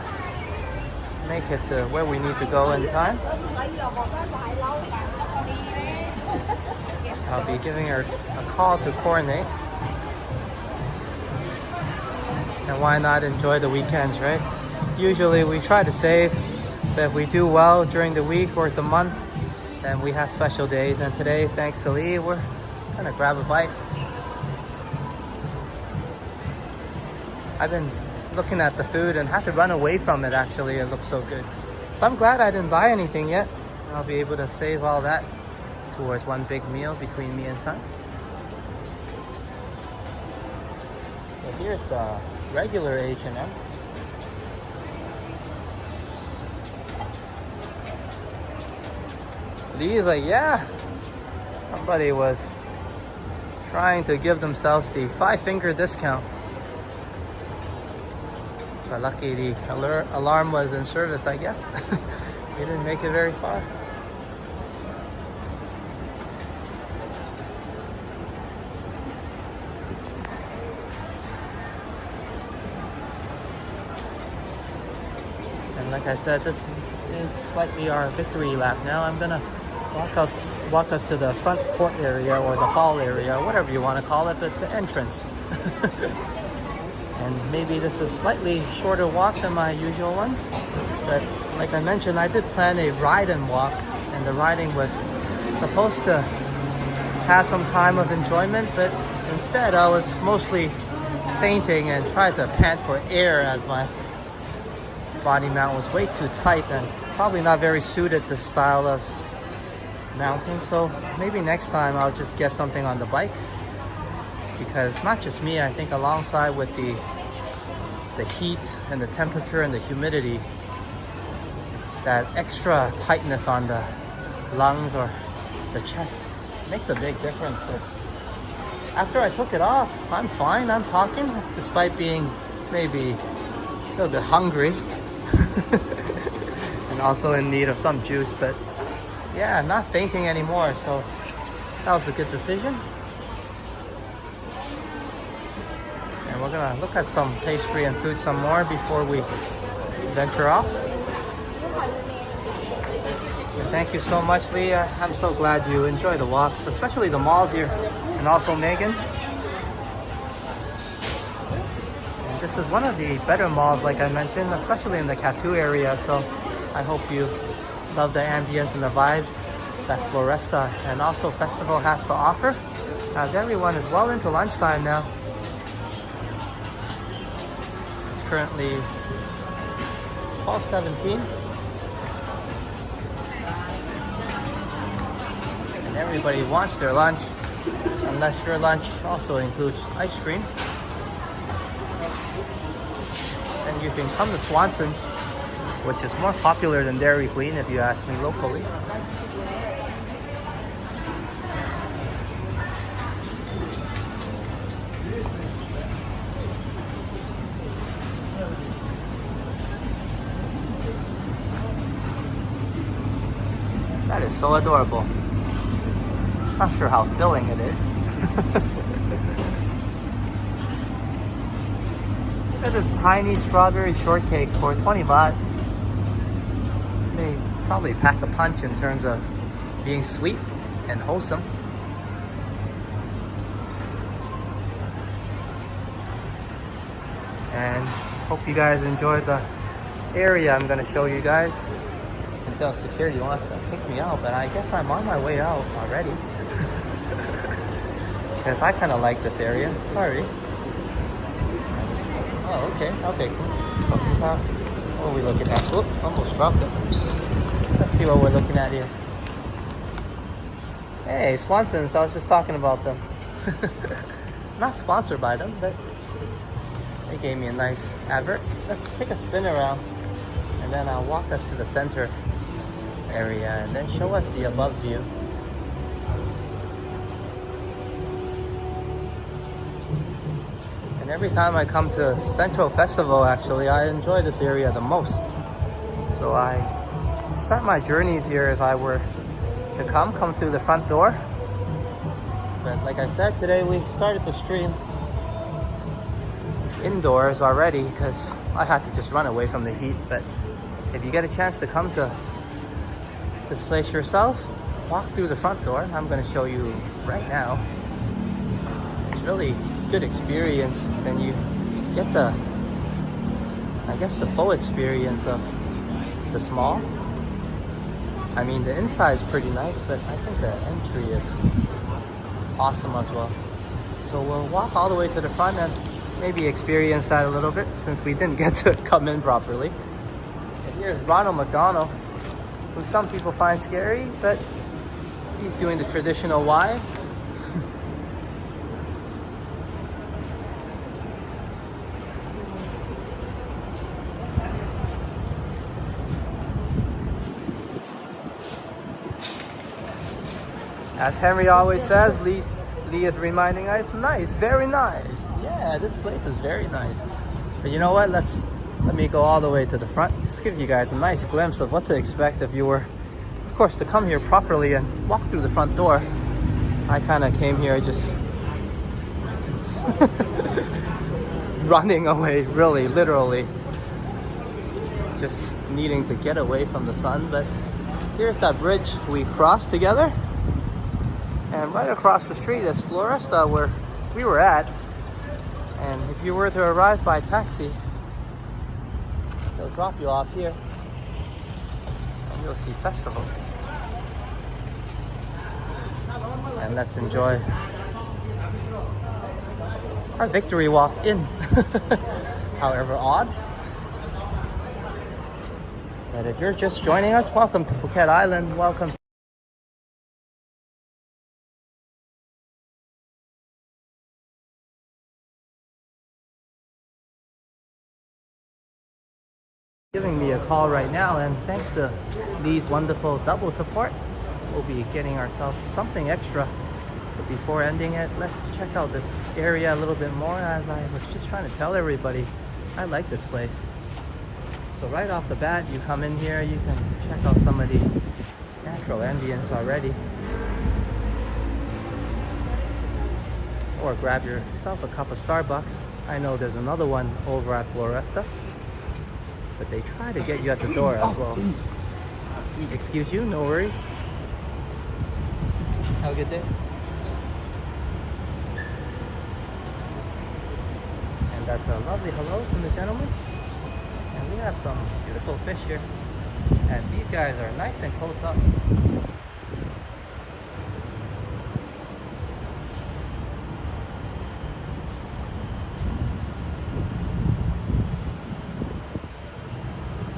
make it to where we need to go in time. I'll be giving her a call to coordinate. And why not enjoy the weekends, right? Usually we try to save, but if we do well during the week or the month, then we have special days. And today, thanks to Lee, we're gonna grab a bite. I've been looking at the food and had to run away from it actually. It looks so good. So I'm glad I didn't buy anything yet. I'll be able to save all that towards one big meal between me and Son. So here's the regular H&M. Lee's like, yeah, somebody was trying to give themselves the 5-finger discount. But lucky the alarm was in service, I guess. He didn't make it very far. Like I said, this is slightly our victory lap now. I'm gonna walk us to the front court area or the hall area, or whatever you want to call it, but the entrance. And maybe this is slightly shorter walk than my usual ones, but like I mentioned, I did plan a ride and walk, and the riding was supposed to have some time of enjoyment, but instead I was mostly fainting and tried to pant for air as my body mount was way too tight and probably not very suited this style of mounting. So maybe next time I'll just get something on the bike, because not just me, I think alongside with the heat and the temperature and the humidity, that extra tightness on the lungs or the chest makes a big difference. After I took it off, I'm fine, I'm talking, despite being maybe a little bit hungry and also in need of some juice, but yeah, not fainting anymore, so that was a good decision. And we're gonna look at some pastry and food some more before we venture off. Thank you so much, Leah. I'm so glad you enjoy the walks, especially the malls here, and also Megan. And this is one of the better malls, like I mentioned, especially in the Katu area, so I hope you love the ambience and the vibes that Floresta and also Festival has to offer, as everyone is well into lunchtime now. It's currently 12:17. And everybody wants their lunch, unless your lunch also includes ice cream. And you can come to Swanson's, which is more popular than Dairy Queen if you ask me locally. That is so adorable. Not sure how filling it is. Look at this tiny strawberry shortcake for 20 baht. They probably pack a punch in terms of being sweet and wholesome. And hope you guys enjoyed the area I'm going to show you guys. Until security wants to pick me out, but I guess I'm on my way out already. Because I kind of like this area. Sorry. Oh, okay. Okay, cool. What are we looking at? Whoop, almost dropped it. Let's see what we're looking at here. Hey, Swanson's. I was just talking about them. Not sponsored by them, but they gave me a nice advert. Let's take a spin around, and then I'll walk us to the center area and then show us the above view. And every time I come to Central Festival, actually, I enjoy this area the most. So I start my journeys here if I were to come through the front door. But like I said, today we started the stream indoors already because I had to just run away from the heat. But if you get a chance to come to this place yourself, walk through the front door. I'm going to show you right now. It's really good experience, and you get the, I guess, the full experience of this mall. I mean, the inside is pretty nice, but I think the entry is awesome as well. So we'll walk all the way to the front and maybe experience that a little bit, since we didn't get to come in properly. And here's Ronald McDonald, who some people find scary, but he's doing the traditional Y. As Henry always says, Lee is reminding us, nice, very nice. Yeah, this place is very nice. But you know what? Let me go all the way to the front. Just give you guys a nice glimpse of what to expect if you were, of course, to come here properly and walk through the front door. I kind of came here just running away, really, literally. Just needing to get away from the sun. But here's that bridge we crossed together. And right across the street is Floresta, where we were at. And if you were to arrive by taxi, they'll drop you off here and you'll see Festival. And let's enjoy our victory walk in. However odd. But if you're just joining us, welcome to Phuket Island. Welcome. Giving me a call right now, and thanks to Lee's wonderful double support, we'll be getting ourselves something extra. But before ending it, let's check out this area a little bit more. As I was just trying to tell everybody, I like this place. So right off the bat, you come in here, you can check out some of the natural ambience already. Or grab yourself a cup of Starbucks. I know there's another one over at Floresta, but they try to get you at the door as well. Excuse you, no worries. Have a good day. And that's a lovely hello from the gentleman. And we have some beautiful fish here. And these guys are nice and close up.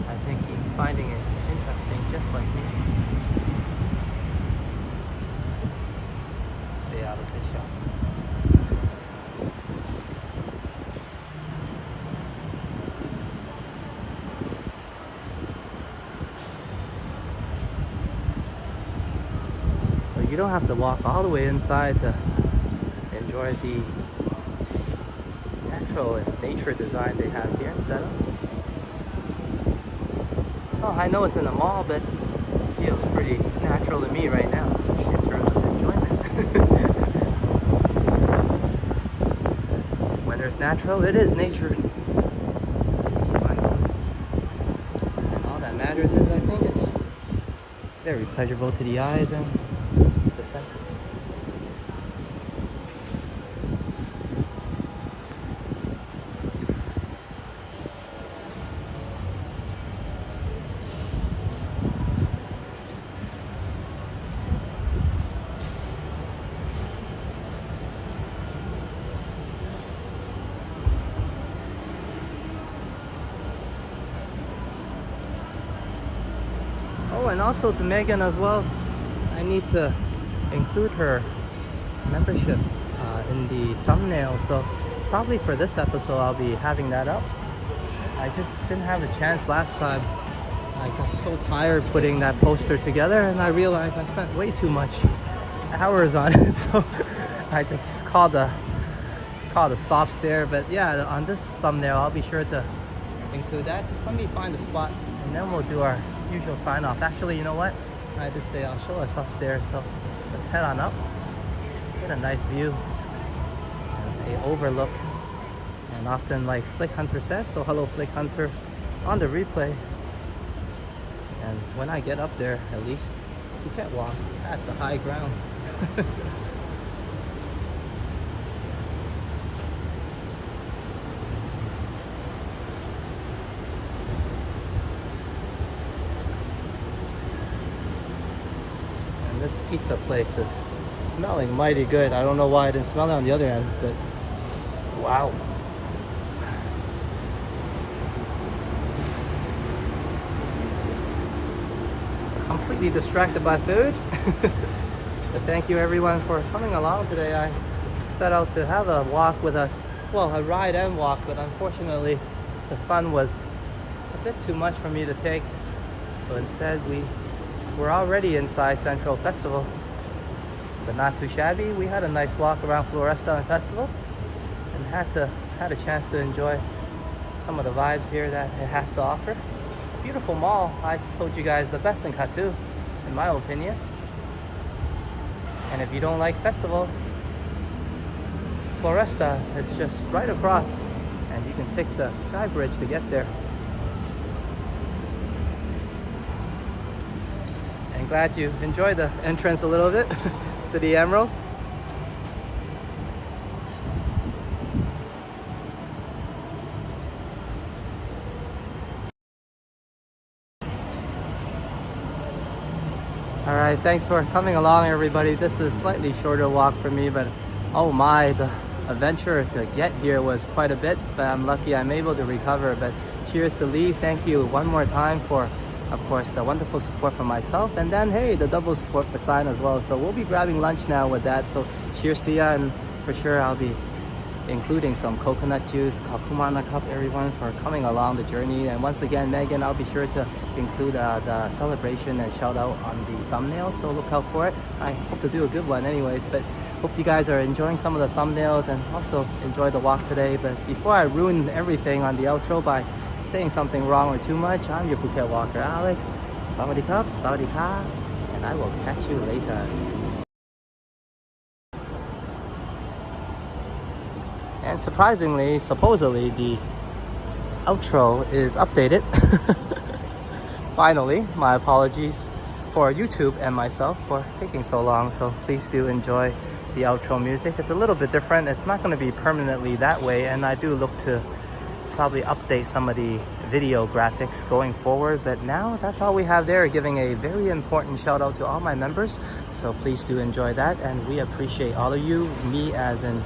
I think he's finding it interesting just like me. Stay out of his shot. You don't have to walk all the way inside to enjoy the natural and nature design they have here set up. Oh, I know it's in a mall, but it feels pretty natural to me right now in terms of enjoyment. When there's natural, it is nature. Let's keep on going. And all that matters is I think it's very pleasurable to the eyes and the senses. Oh, and also to Megan as well, I need to include her membership in the thumbnail, so probably for this episode I'll be having that up. I just didn't have a chance last time. I got so tired putting that poster together, and I realized I spent way too much hours on it, so I just called a stops there. But yeah, on this thumbnail I'll be sure to include that. Just let me find a spot and then we'll do our usual sign off. Actually, you know what? I did say I'll show us upstairs, so let's head on up. Get a nice view, and a overlook. And often, like Flick Hunter says, so hello Flick Hunter on the replay. And when I get up there, at least you can't walk past the high grounds. This pizza place is smelling mighty good. I don't know why I didn't smell it on the other end, but wow. Completely distracted by food. But thank you everyone for coming along today. I set out to have a walk with us. Well, a ride and walk, but unfortunately the sun was a bit too much for me to take. So instead we're already inside Central Festival, but not too shabby. We had a nice walk around Floresta and Festival, and had a chance to enjoy some of the vibes here that it has to offer. A beautiful mall. I told you guys the best in Katu, in my opinion. And if you don't like Festival, Floresta is just right across, and you can take the sky bridge to get there. Glad you enjoyed the entrance a little bit to the Emerald. All right, thanks for coming along everybody. This is a slightly shorter walk for me, but oh my, the adventure to get here was quite a bit, but I'm lucky I'm able to recover. But cheers to Lee. Thank you one more time for, of course, the wonderful support for myself, and then hey, the double support for Sign as well. So we'll be grabbing lunch now with that. So cheers to ya, and for sure I'll be including some coconut juice. Kakumana cup everyone for coming along the journey. And once again, Megan, I'll be sure to include the celebration and shout out on the thumbnail, so look out for it. I hope to do a good one anyways, but hope you guys are enjoying some of the thumbnails and also enjoy the walk today. But before I ruin everything on the outro by saying something wrong or too much, I'm your Phuket walker Alex. Sawadee Cup, Sawadee Ka, and I will catch you later. And surprisingly, supposedly, the outro is updated. Finally, my apologies for YouTube and myself for taking so long. So please do enjoy the outro music. It's a little bit different. It's not going to be permanently that way. And I do look to probably update some of the video graphics going forward. But now that's all we have there, giving a very important shout out to all my members. So please do enjoy that. And we appreciate all of you, me as in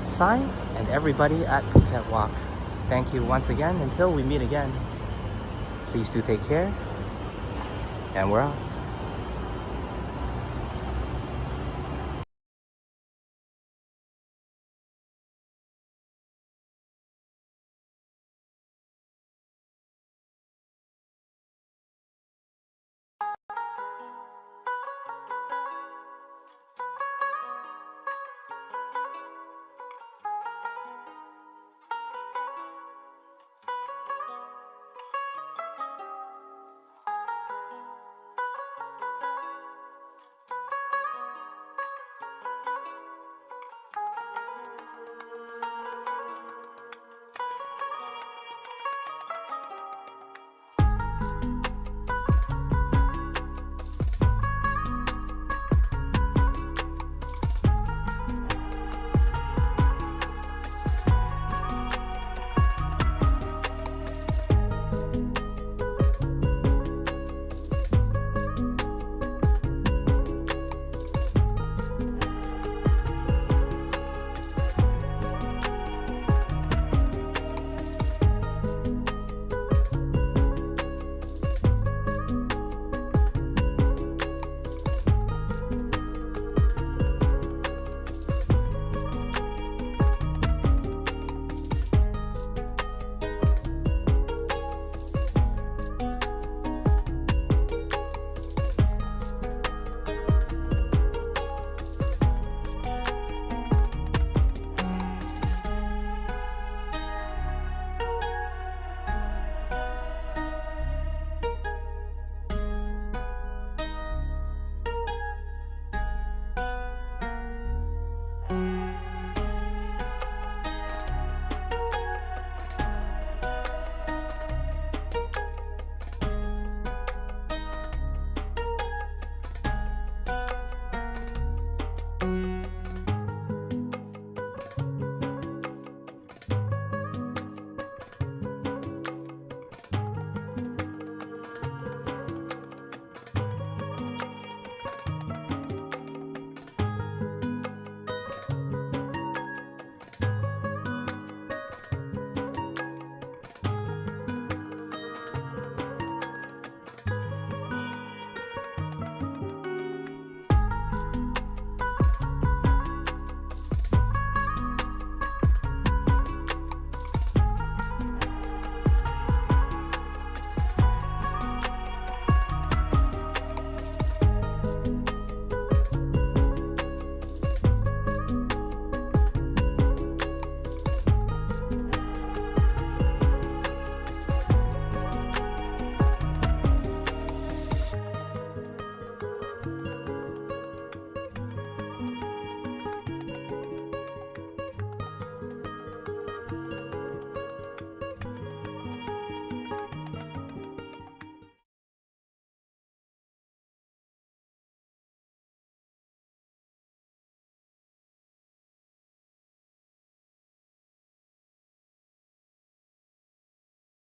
Sign, and everybody at Phuket Walk. Thank you once again. Until we meet again, please do take care, and we're out.